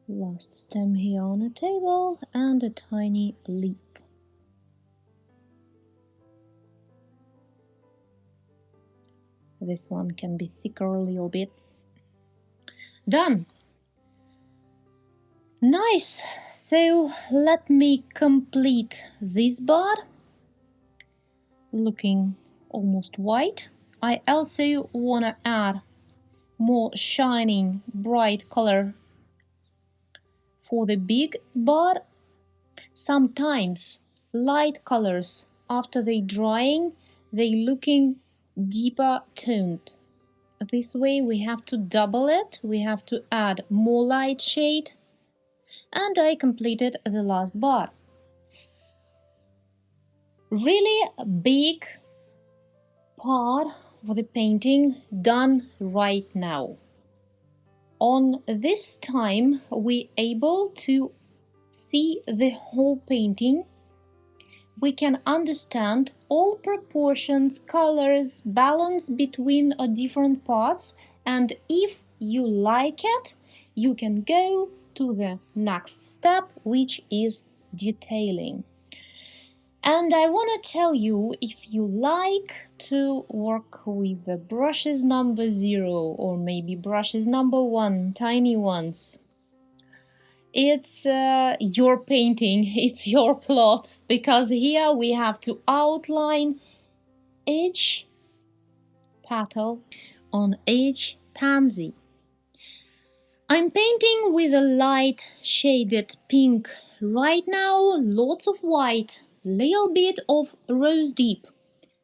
Last stem here on the table and a tiny leaf. This one can be thicker a little bit. Done! Nice! So let me complete this bud. Looking almost white. I also want to add more shining bright color for the big bud. Sometimes light colors after they drying, they looking deeper toned. This way we have to double it, we have to add more light shade, and I completed the last bar. Really big part of the painting done right now. On this time we able to see the whole painting. We can understand all proportions, colors, balance between different parts, and if you like it, you can go to the next step, which is detailing. And I want to tell you, if you like to work with the brushes number 0 or maybe brushes number 1, tiny ones, it's your painting, it's your plot, because here we have to outline each petal on each pansy. I'm painting with a light shaded pink right now, lots of white, little bit of rose deep,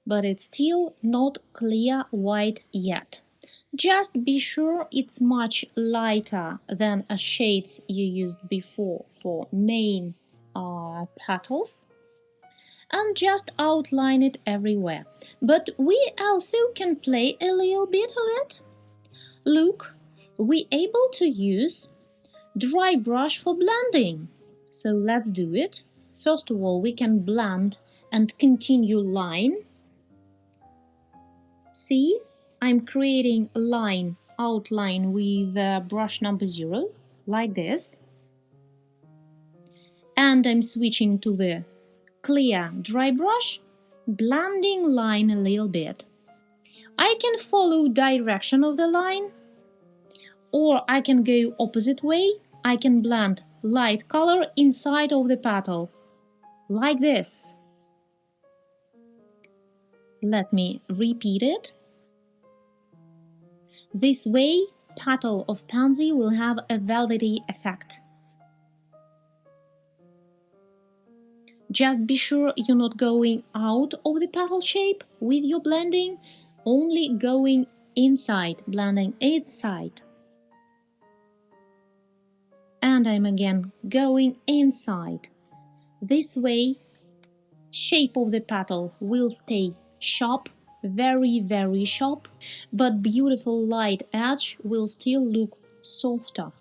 but it's still not clear white yet. Just be sure it's much lighter than shades you used before for main petals, and just outline it everywhere. But we also can play a little bit of it. Look, we're able to use dry brush for blending. So let's do it. First of all, we can blend and continue line. See, I'm creating a line, outline with brush number 0, like this. And I'm switching to the clear dry brush, blending line a little bit. I can follow direction of the line, or I can go opposite way. I can blend light color inside of the petal, like this. Let me repeat it. This way, petal of Pansy will have a velvety effect. Just be sure you're not going out of the petal shape with your blending, only going inside, blending inside. And I'm again going inside. This way, shape of the petal will stay sharp, very, very sharp, but beautiful light edge will still look softer.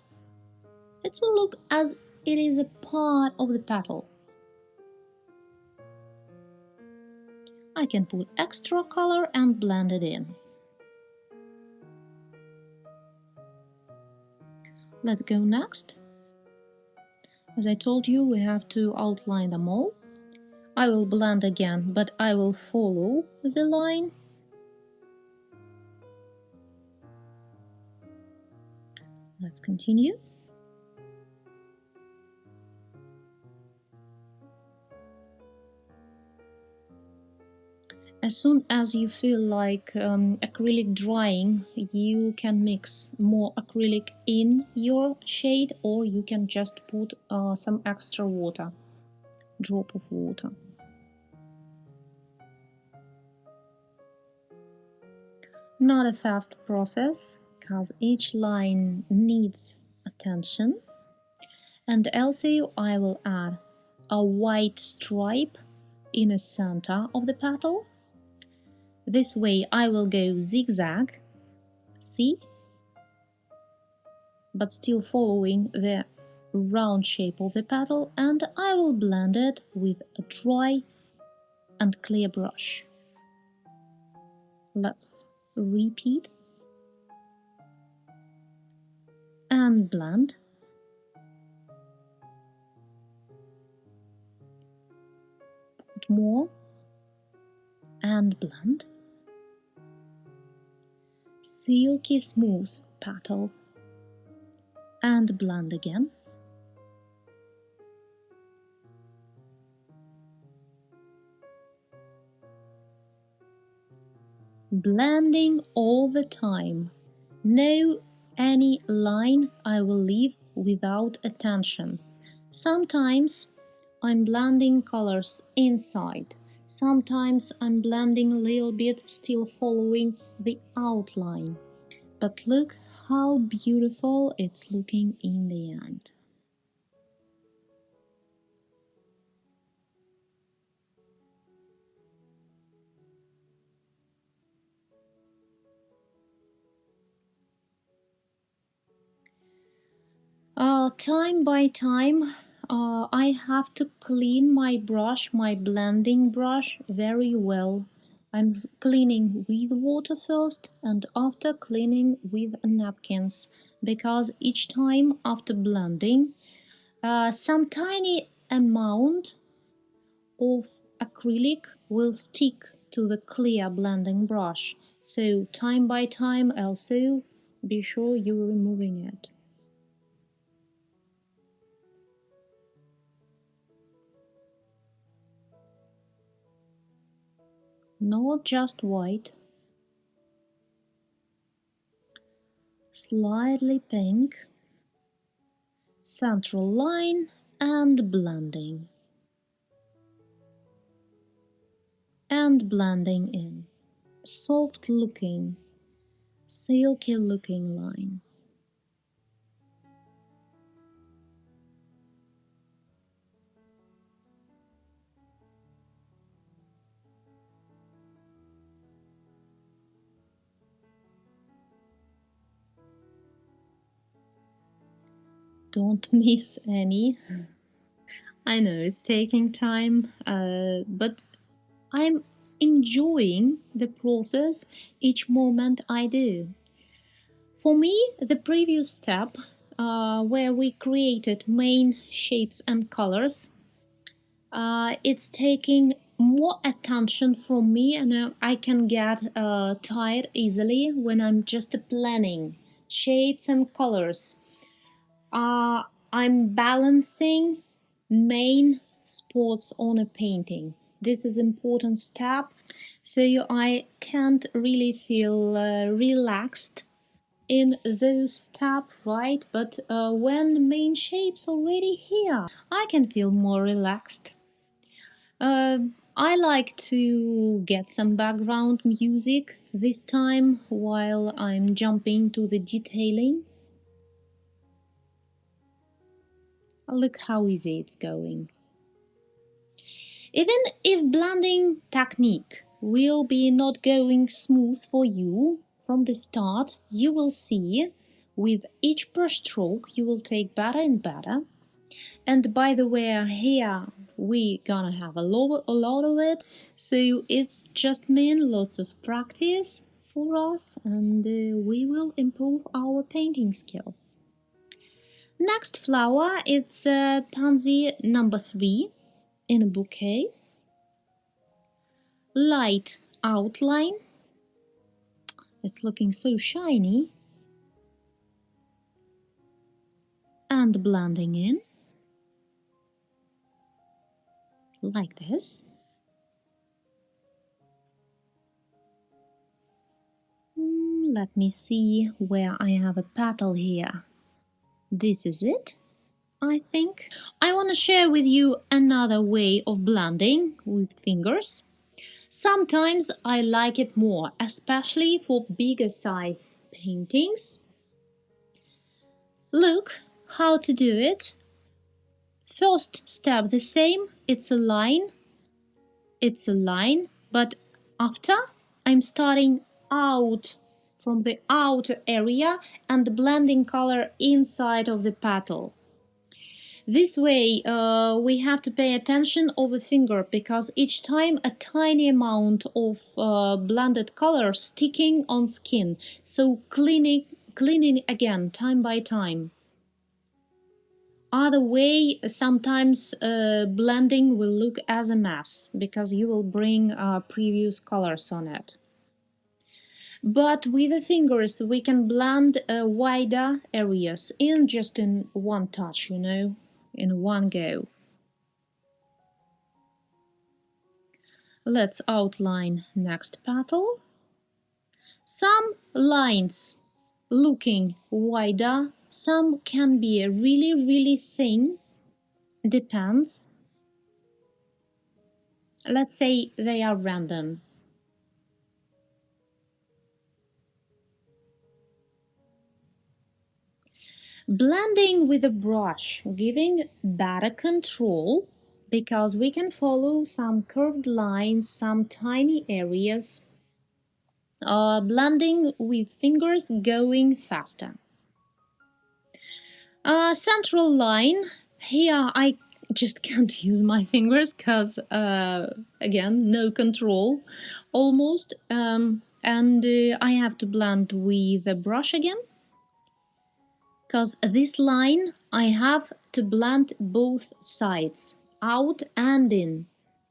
It will look as it is a part of the petal. I can put extra color and blend it in. Let's go next. As I told you, we have to outline them all. I will blend again, but I will follow the line. Let's continue. As soon as you feel like acrylic drying, you can mix more acrylic in your shade, or you can just put some extra water, drop of water. Not a fast process, because each line needs attention. And also I will add a white stripe in the center of the petal. This way I will go zigzag, see? But still following the round shape of the petal, and I will blend it with a dry and clear brush. Let's repeat and blend. Put more and blend. Silky smooth petal and blend again. Blending all the time. No any line I will leave without attention. Sometimes I'm blending colors inside. Sometimes I'm blending a little bit, still following the outline. But look how beautiful it's looking in the end. Time by time, I have to clean my brush, my blending brush, very well. I'm cleaning with water first and after cleaning with napkins, because each time after blending, some tiny amount of acrylic will stick to the clear blending brush. So time by time also be sure you're removing it. Not just white, slightly pink, central line and blending. And blending in, soft looking, silky looking line. don't miss any. I know it's taking time, but I'm enjoying the process each moment I do. For me, the previous step, where we created main shapes and colors, it's taking more attention from me, and I can get tired easily when I'm just planning shapes and colors. I'm balancing main spots on a painting. This is important step, so I can't really feel relaxed in those steps, right? But when the main shape's already here, I can feel more relaxed. I like to get some background music this time while I'm jumping to the detailing. Look how easy it's going. Even if blending technique will be not going smooth for you from the start, you will see with each brush stroke you will take better and better. And by the way, here we're gonna have a lot of it, so it's just mean lots of practice for us, and we will improve our painting skill. Next flower, it's Pansy number 3 in a bouquet. Light outline. It's looking so shiny. And blending in. Like this. Let me see where I have a petal here. This is it, I think. I want to share with you another way of blending with fingers. Sometimes I like it more, especially for bigger size paintings. Look how to do it. First step the same, it's a line, but after I'm starting out from the outer area and blending color inside of the petal. This way we have to pay attention of the finger, because each time a tiny amount of blended color sticking on skin, so cleaning again time by time. Other way, sometimes blending will look as a mess because you will bring previous colors on it. But with the fingers we can blend wider areas in one touch, you know, in one go. Let's outline next petal. Some lines looking wider, some can be really thin, depends. Let's say they are random. Blending with a brush, giving better control, because we can follow some curved lines, some tiny areas. Blending with fingers, going faster. Central line, here I just can't use my fingers because, again, no control, almost, and I have to blend with a brush again. Because this line, I have to blend both sides, out and in,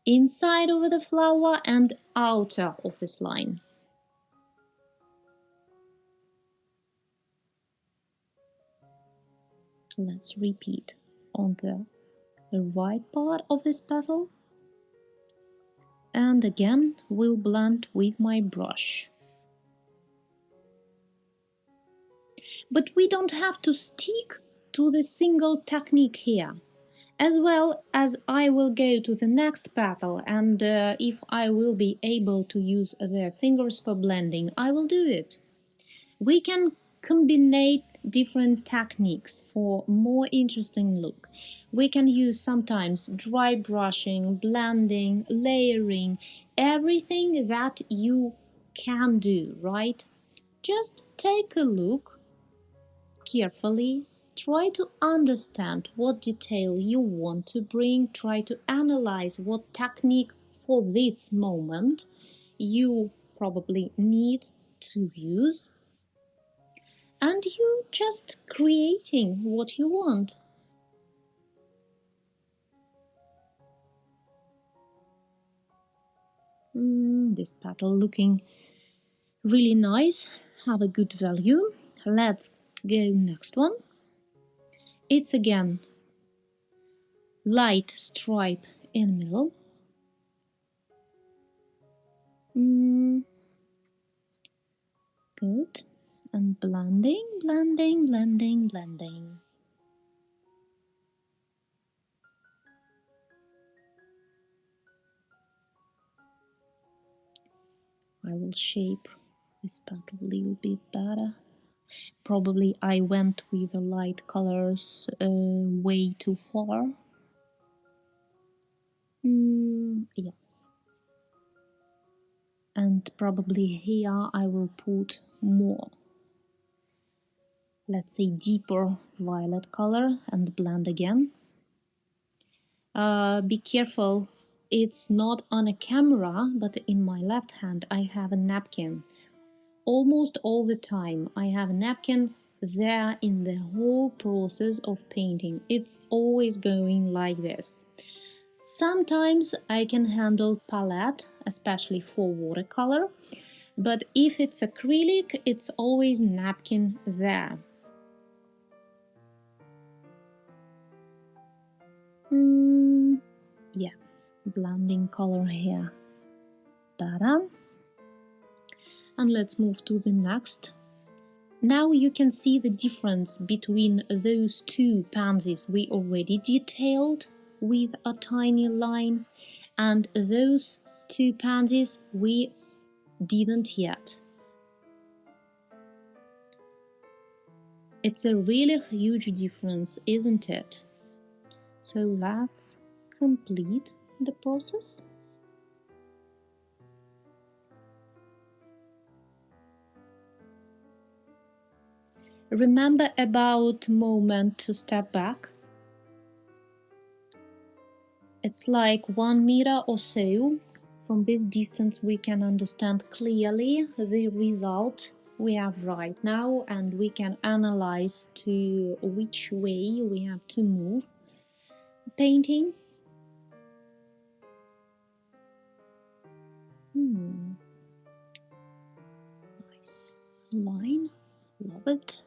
inside of the flower and outer of this line. Let's repeat on the right part of this petal, and again we'll blend with my brush. But we don't have to stick to the single technique here. As well as I will go to the next petal, and if I will be able to use the fingers for blending, I will do it. We can combine different techniques for more interesting look. We can use sometimes dry brushing, blending, layering, everything that you can do, right? Just take a look carefully try to understand what detail you want to bring, try to analyze what technique for this moment you probably need to use, and you just creating what you want. This petal looking really nice, have a good value. Let's go next one. It's again light stripe in the middle. Good. And blending, blending, blending, blending. I will shape this pack a little bit better. Probably I went with the light colors way too far. Yeah. And probably here I will put more, let's say, deeper violet color and blend again. Be careful, it's not on a camera, but in my left hand I have a napkin. Almost all the time I have a napkin there in the whole process of painting. It's always going like this. Sometimes I can handle palette, especially for watercolor, but if it's acrylic, it's always napkin there. Yeah, blending color here better. And let's move to the next. Now you can see the difference between those two pansies we already detailed with a tiny line and those two pansies we didn't yet. It's a really huge difference, isn't it? So let's complete the process. Remember about moment to step back. It's like 1 meter or so. From this distance we can understand clearly the result we have right now, and we can analyze to which way we have to move painting. Nice line, love it.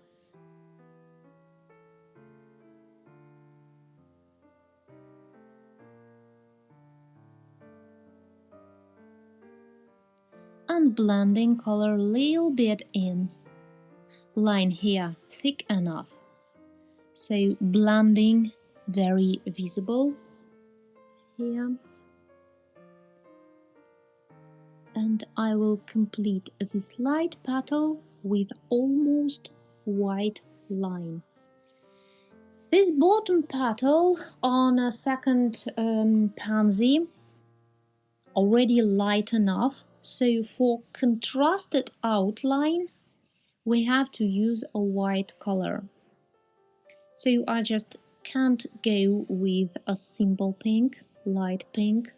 And blending color a little bit in. Line here thick enough, so blending very visible here. And I will complete this light petal with almost white line. This bottom petal on a second pansy already light enough. So for contrasted outline, we have to use a white color. So I just can't go with a simple pink, light pink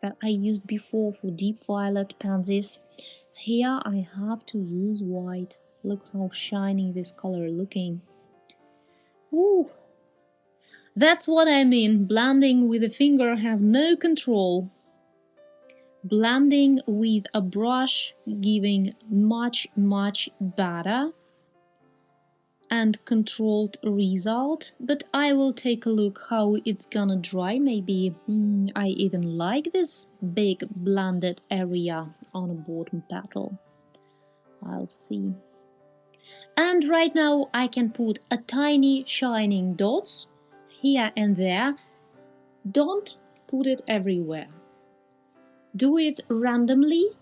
that I used before for deep violet pansies. Here I have to use white. Look how shiny this color looking. Ooh, that's what I mean. Blending with a finger, have no control. Blending with a brush, giving much better and controlled result. But I will take a look how it's gonna dry. Maybe I even like this big blended area on a bottom petal. I'll see. And right now I can put a tiny shining dots here and there. Don't put it everywhere. Do it randomly.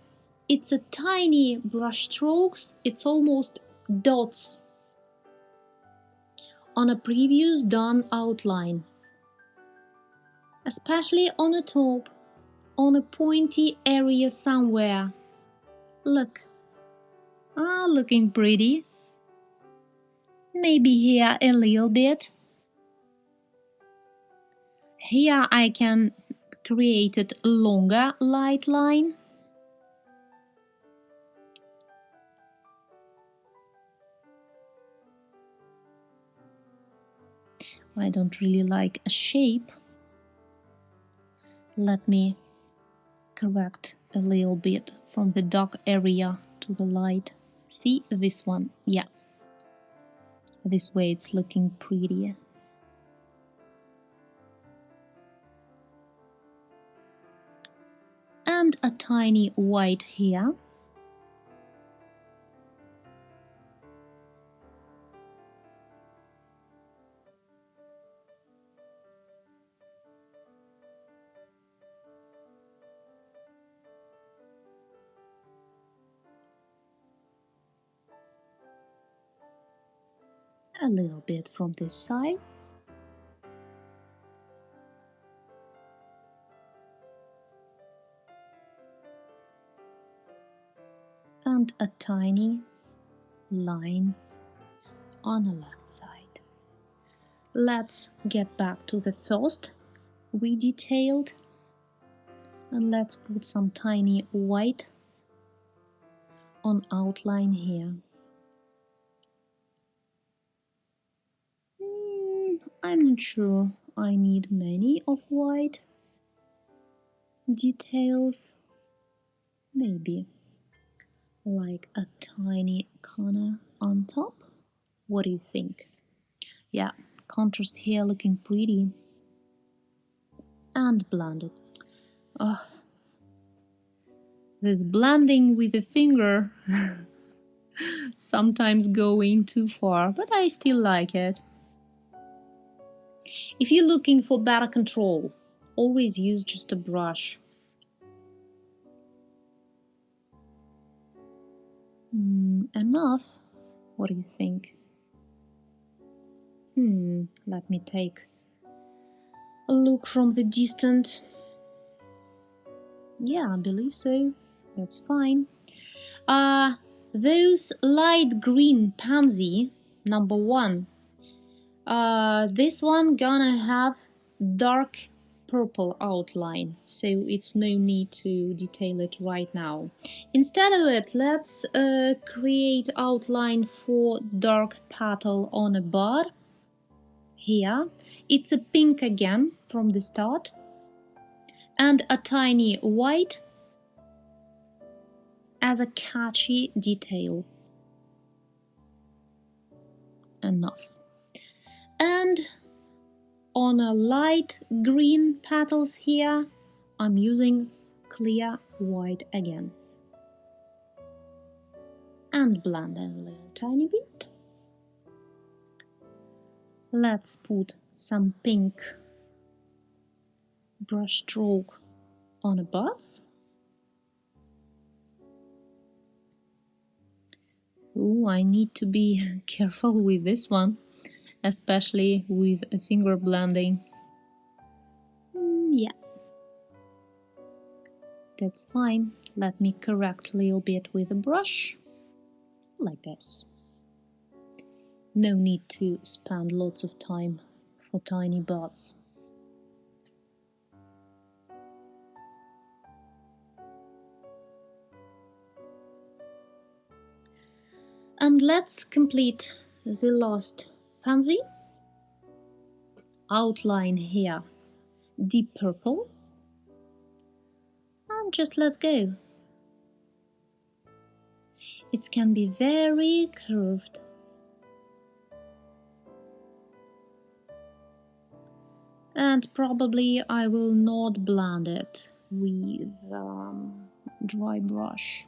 It's a tiny brush strokes. It's almost dots on a previous done outline. Especially on the top, on a pointy area somewhere. Look. Looking pretty. Maybe here a little bit. Here I can create a longer light line. I don't really like a shape. Let me correct a little bit from the dark area to the light. See this one? Yeah. This way it's looking prettier. And a tiny white here. A little bit from this side. And a tiny line on the left side. Let's get back to the first we detailed, and let's put some tiny white on outline here. I'm not sure I need many of white details. Maybe like a tiny corner on top. What do you think? Yeah, contrast here looking pretty. And blend it. Oh, this blending with the finger sometimes going too far, but I still like it. If you're looking for better control, always use just a brush. Enough? What do you think? Let me take a look from the distance. Yeah, I believe so. That's fine. Those light green pansy, number 1. This one gonna have dark purple outline, so it's no need to detail it right now. Instead of it, let's create outline for dark petal on a bud. Here, it's a pink again from the start, and a tiny white as a catchy detail. Enough. And on a light green petals here, I'm using clear white again. And blend a little tiny bit. Let's put some pink brush stroke on the buds. Ooh, I need to be careful with this one, especially with a finger blending. Yeah, that's fine. Let me correct a little bit with a brush, like this. No need to spend lots of time for tiny buds. And let's complete the last pansy. Outline here, deep purple. And just let's go. It can be very curved. And probably I will not blend it with dry brush.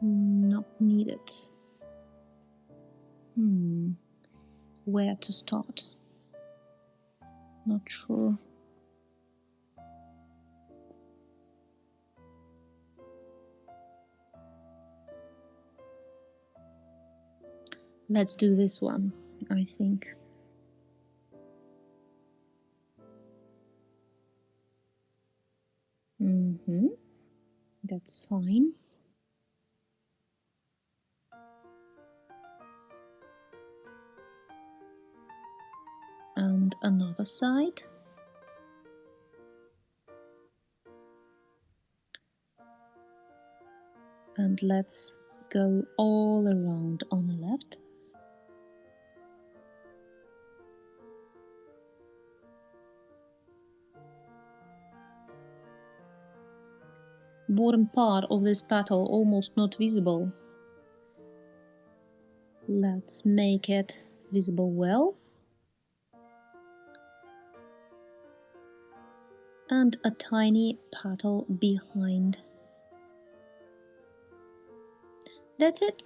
Not needed. Where to start? Not sure. Let's do this one, I think. That's fine. another side. And let's go all around on the left. Bottom part of this petal almost not visible. Let's make it visible well. And a tiny petal behind. That's it.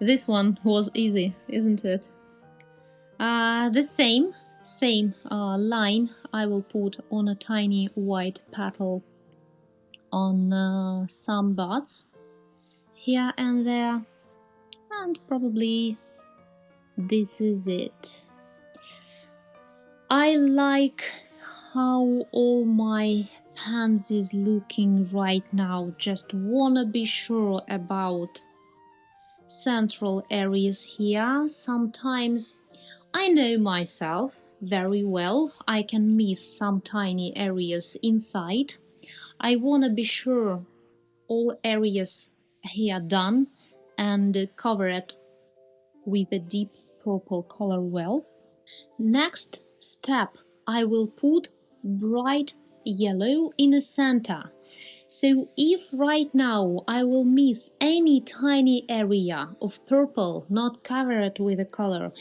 This one was easy, isn't it? The same line I will put on a tiny white petal on some buds here and there, and probably this is it. I like how all my pansies looking right now. Just wanna be sure about central areas here. Sometimes I know myself very well, I can miss some tiny areas inside. I wanna be sure all areas here done and cover it with a deep purple color well. Next step, I will put bright yellow in the center. So if right now I will miss any tiny area of purple not covered with a color,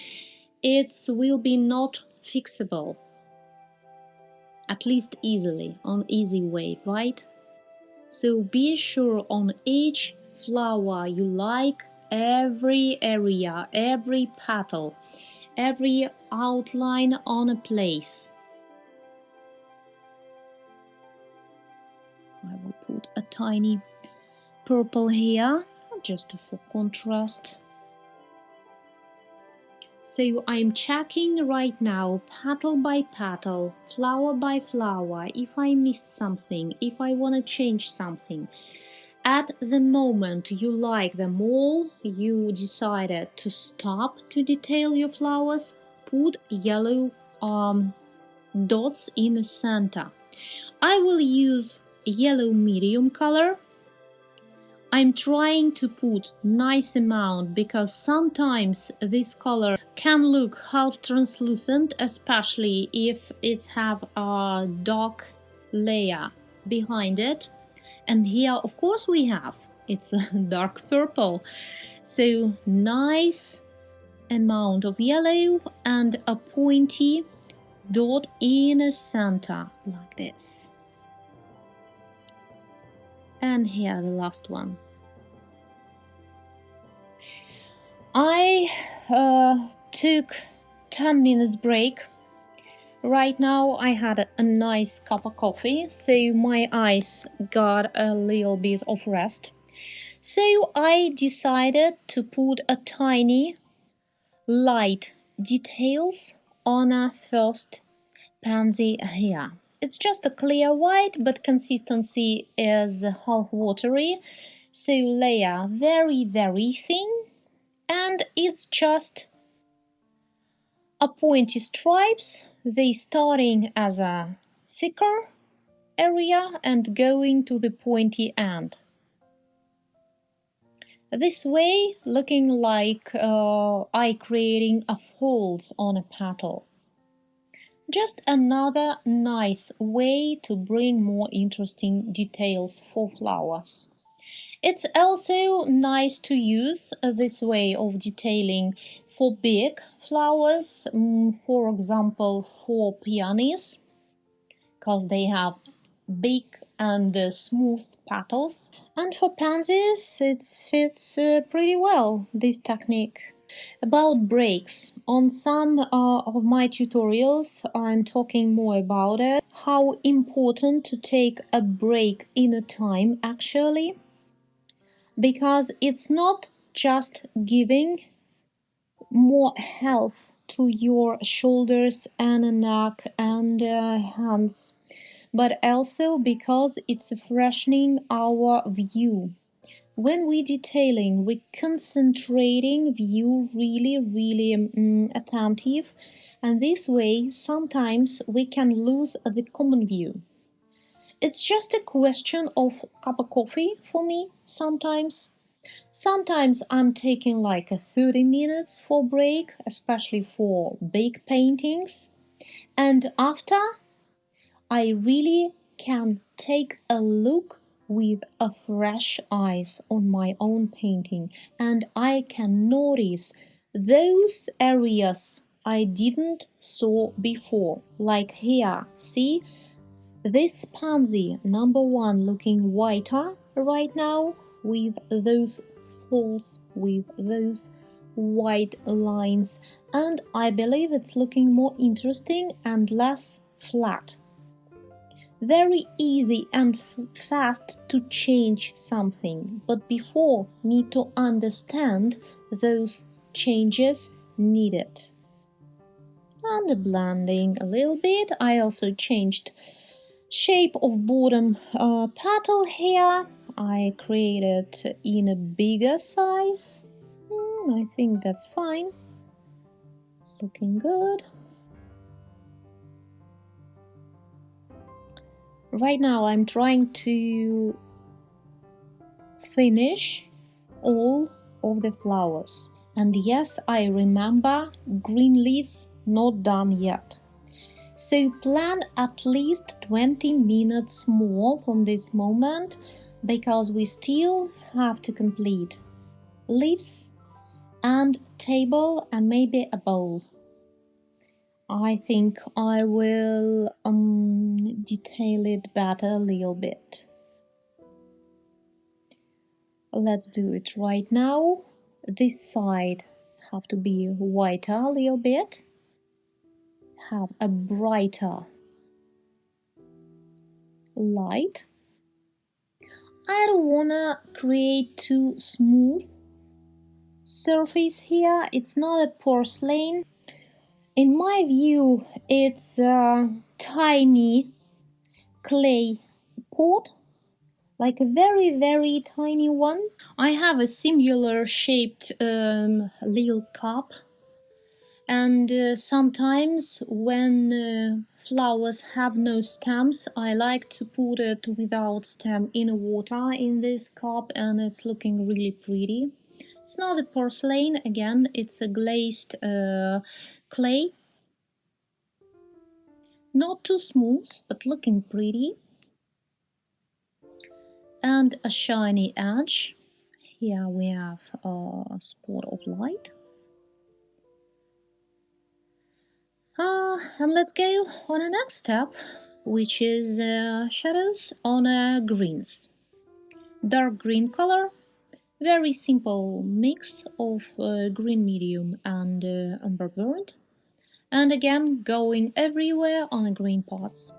it will be not fixable. At least easily, on easy way, right? So be sure on each flower you like every area, every petal, every outline on a place. I will put a tiny purple here, just for contrast. So I'm checking right now, petal by petal, flower by flower, if I missed something, if I want to change something. At the moment you like them all, you decided to stop to detail your flowers, put yellow dots in the center. I will use yellow medium color. I'm trying to put nice amount because sometimes this color can look half translucent, especially if it have a dark layer behind it. And here of course we have, it's a dark purple. So nice amount of yellow and a pointy dot in the center like this. And here the last one. I took 10 minutes break. Right now I had a nice cup of coffee, so my eyes got a little bit of rest. So I decided to put a tiny light details on a first pansy here. It's just a clear white, but consistency is half watery, so layer very thin, and it's just a pointy stripes. They starting as a thicker area and going to the pointy end. This way, looking like I creating a folds on a petal. Just another nice way to bring more interesting details for flowers. It's also nice to use this way of detailing for big flowers, for example for peonies, because they have big and smooth petals. And for pansies it fits pretty well, this technique. About breaks, on some of my tutorials I'm talking more about it, how important to take a break in a time actually, because it's not just giving more health to your shoulders and neck and hands, but also because it's freshening our view. When we detailing, we concentrating view really attentive, And this way, sometimes we can lose the common view. It's just a question of a cup of coffee for me sometimes. Sometimes I'm taking like 30 minutes for break, especially for big paintings. And after, I really can take a look with a fresh eyes on my own painting, and I can notice those areas I didn't saw before, like here, see? This Pansy number 1 looking whiter right now with those folds, with those white lines, and I believe it's looking more interesting and less flat. Very easy and fast to change something, but before need to understand those changes needed. And blending a little bit, I also changed shape of bottom petal here. I created in a bigger size. I think that's fine. Looking good. Right now I'm trying to finish all of the flowers. And yes, I remember green leaves not done yet. So plan at least 20 minutes more from this moment, because we still have to complete leaves and table and maybe a bowl. I think I will detail it better a little bit. Let's do it right now. This side have to be whiter a little bit. Have a brighter light. I don't wanna create too smooth surface here. It's not a porcelain. In my view, it's a tiny clay pot, like a very, very tiny one. I have a similar shaped little cup. And sometimes when flowers have no stems, I like to put it without stem in water in this cup, and it's looking really pretty. It's not a porcelain, again, it's a glazed clay. Not too smooth, but looking pretty. And a shiny edge. Here we have a spot of light. And let's go on the next step, which is shadows on greens. Dark green color, very simple mix of green medium and umber burnt, and again going everywhere on the green parts.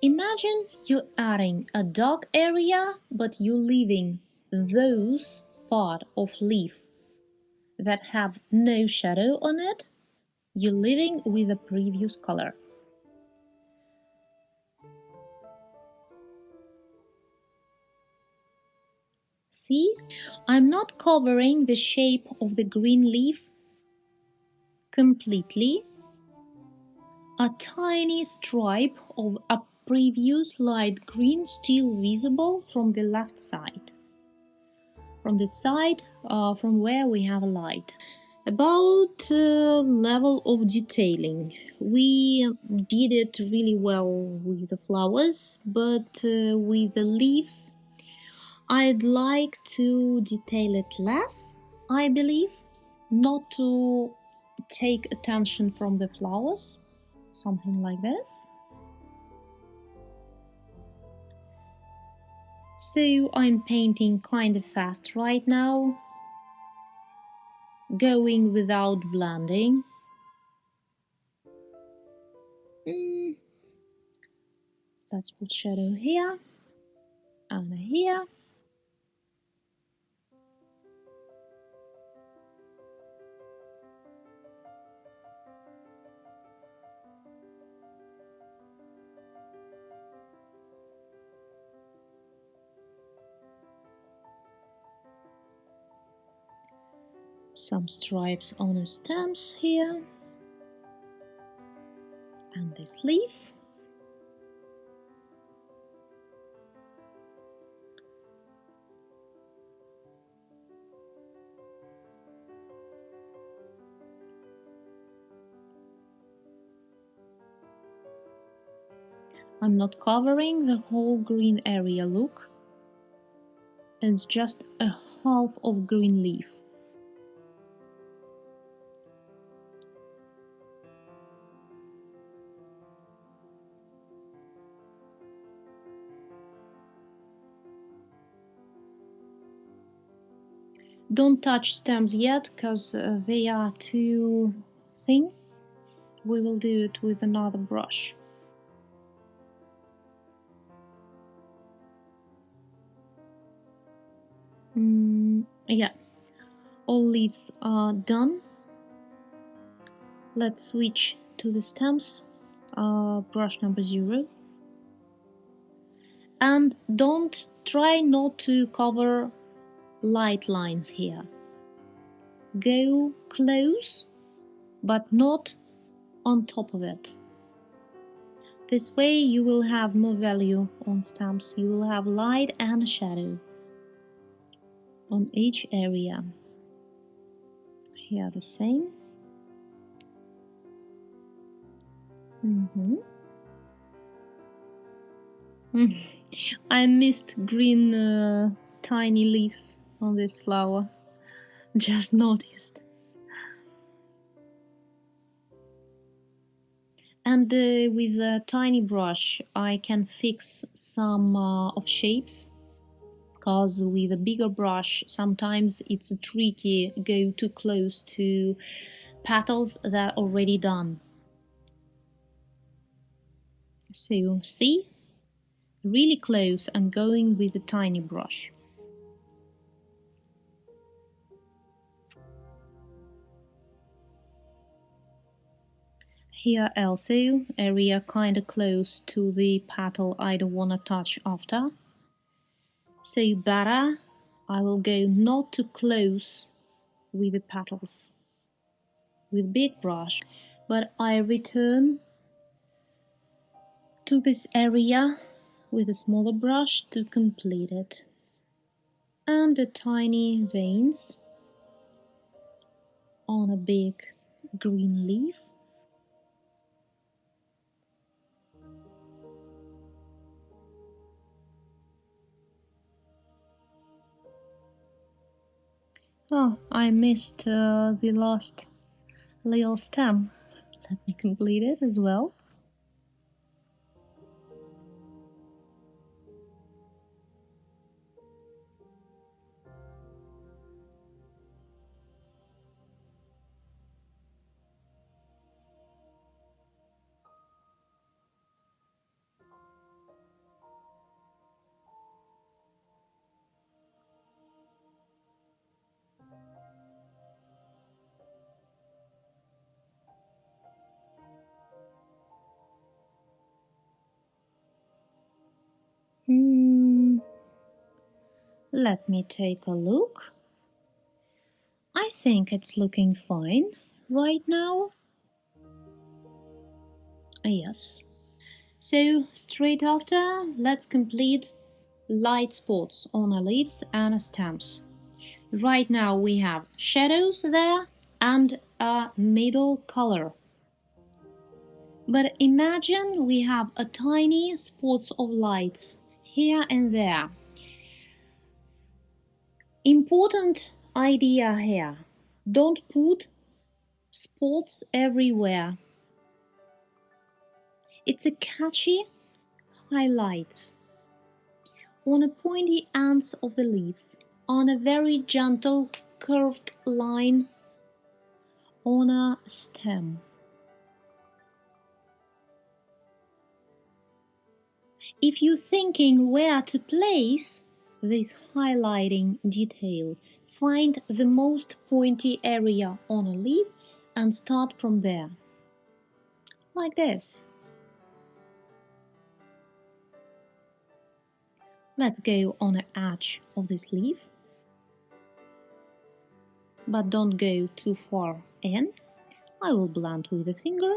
Imagine you're adding a dark area, but you're leaving those part of leaf that have no shadow on it, you're leaving with the previous color. See, I'm not covering the shape of the green leaf completely. A tiny stripe of a previous light green still visible from the left side. From the side from where we have a light. About level of detailing. We did it really well with the flowers, but with the leaves I'd like to detail it less, I believe, not to take attention from the flowers, something like this. So I'm painting kind of fast right now, going without blending. Let's put shadow here and here. some stripes on the stems here, and this leaf. I'm not covering the whole green area, look. It's just a half of green leaf. Don't touch stems yet, because they are too thin. We will do it with another brush. Yeah, all leaves are done. Let's switch to the stems, brush number 0. And don't try not to cover light lines here. Go close, but not on top of it. This way you will have more value on stems. You will have light and shadow on each area. Here the same. I missed green tiny leaves on this flower. Just noticed. And with a tiny brush I can fix some of shapes, because with a bigger brush sometimes it's tricky go too close to petals that are already done. So see, really close I'm going with a tiny brush. Here also area kinda close to the petal I don't wanna touch after. So better I will go not too close with the petals with big brush, but I return to this area with a smaller brush to complete it. And the tiny veins on a big green leaf. Oh, I missed the last little stem. Let me complete it as well. Let me take a look. I think it's looking fine right now. Yes. So straight after, let's complete light spots on our leaves and stems. Right now we have shadows there and a middle color. But imagine we have a tiny spots of lights here and there. Important idea here. Don't put spots everywhere. It's a catchy highlights on the pointy ends of the leaves, on a very gentle curved line on a stem. If you're thinking where to place this highlighting detail, find the most pointy area on a leaf and start from there, like this. Let's go on the edge of this leaf. but don't go too far in. I will blend with the finger.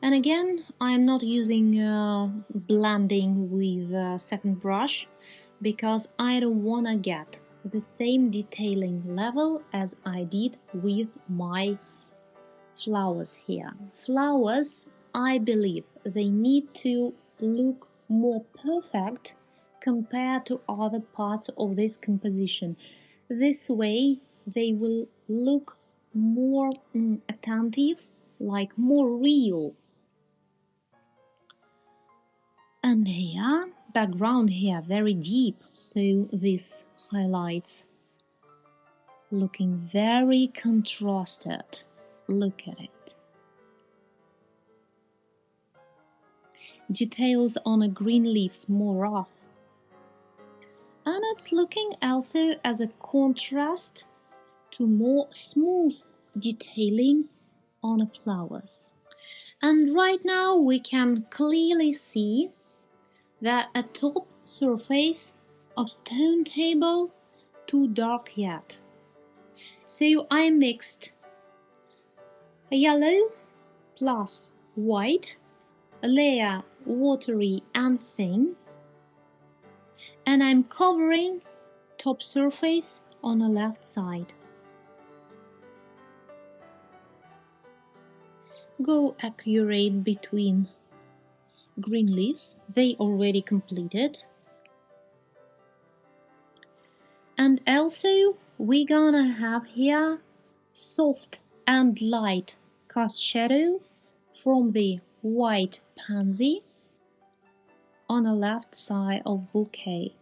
And again, I am not using blending with a second brush because I don't want to get the same detailing level as I did with my flowers here. Flowers, I believe, they need to look more perfect compared to other parts of this composition. This way, they will look more attentive, like more real. And here, background here very deep, so this highlights looking very contrasted. Look at it. Details on the green leaves more rough. And it's looking also as a contrast to more smooth detailing on the flowers. And right now we can clearly see that a top surface of stone table too dark yet. So I mixed a yellow plus white, a layer watery and thin, and I'm covering top surface on the left side. Go accurate between green leaves, they already completed. And also we're gonna have here soft and light cast shadow from the white pansy on the left side of bouquet.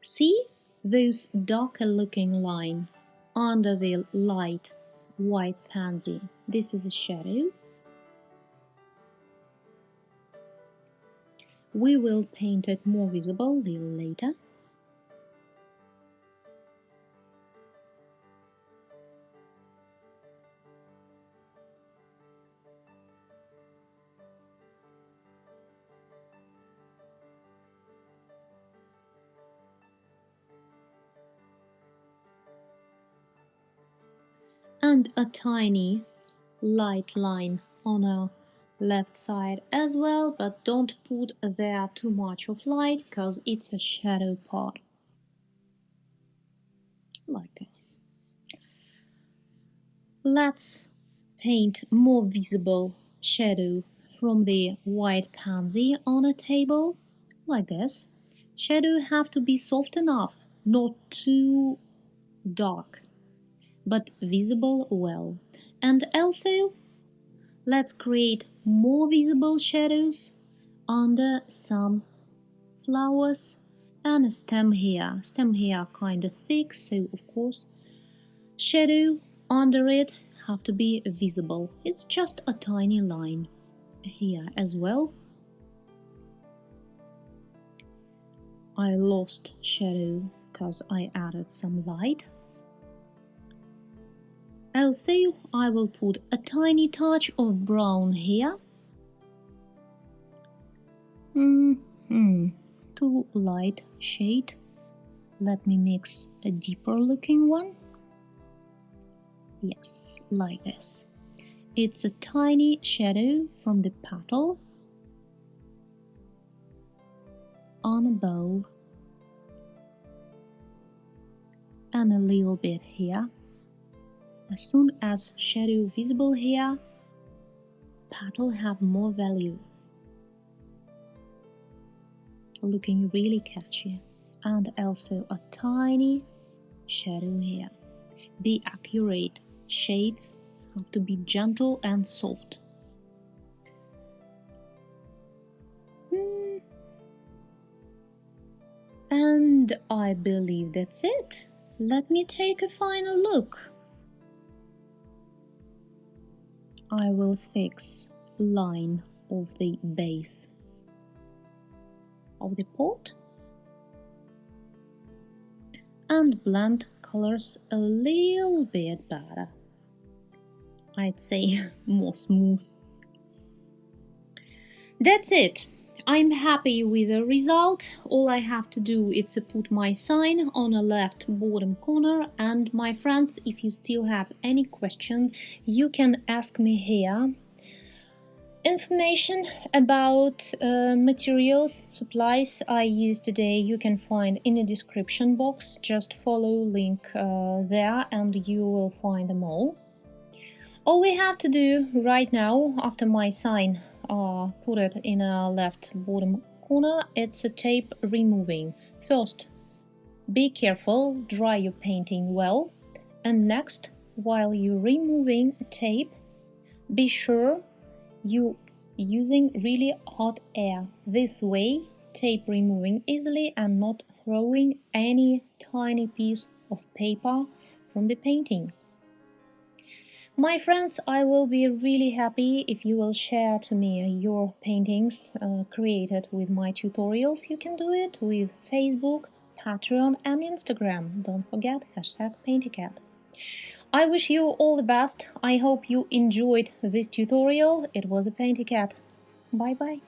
See those darker looking line under the light white pansy? This is a shadow. We will paint it more visible a little later. And a tiny light line on our left side as well, but don't put there too much of light because it's a shadow part. Like this. Let's paint more visible shadow from the white pansy on a table, like this. Shadow have to be soft enough, not too dark, but visible well. And also, let's create more visible shadows under some flowers and a stem here. Stem here kind of thick, so of course, shadow under it have to be visible. It's just a tiny line here as well. I lost shadow because I added some light. Also, I will put a tiny touch of brown here. Too light shade. Let me mix a deeper looking one. Yes, like this. It's a tiny shadow from the petal on a bow and a little bit here. As soon as shadow visible here, petal have more value. Looking really catchy. And also a tiny shadow here. Be accurate. Shades have to be gentle and soft. And I believe that's it. Let me take a final look. I will fix line of the base of the pot and blend colors a little bit better. I'd say more smooth. That's it. I'm happy with the result. All I have to do is to put my sign on the left bottom corner, and my friends, if you still have any questions, you can ask me here. Information about materials, supplies I used today you can find in the description box. Just follow link there and you will find them all. All we have to do right now, after my sign put it in a left bottom corner, it's a tape removing. First, be careful, dry your painting well, and next, while you're removing tape, be sure you using really hot air. This way, tape removing easily and not throwing any tiny piece of paper from the painting. My friends, I will be really happy if you will share to me your paintings created with my tutorials. You can do it with Facebook, Patreon and Instagram. Don't forget #PaintyKat. I wish you all the best. I hope you enjoyed this tutorial. It was a PaintyKat. Bye bye.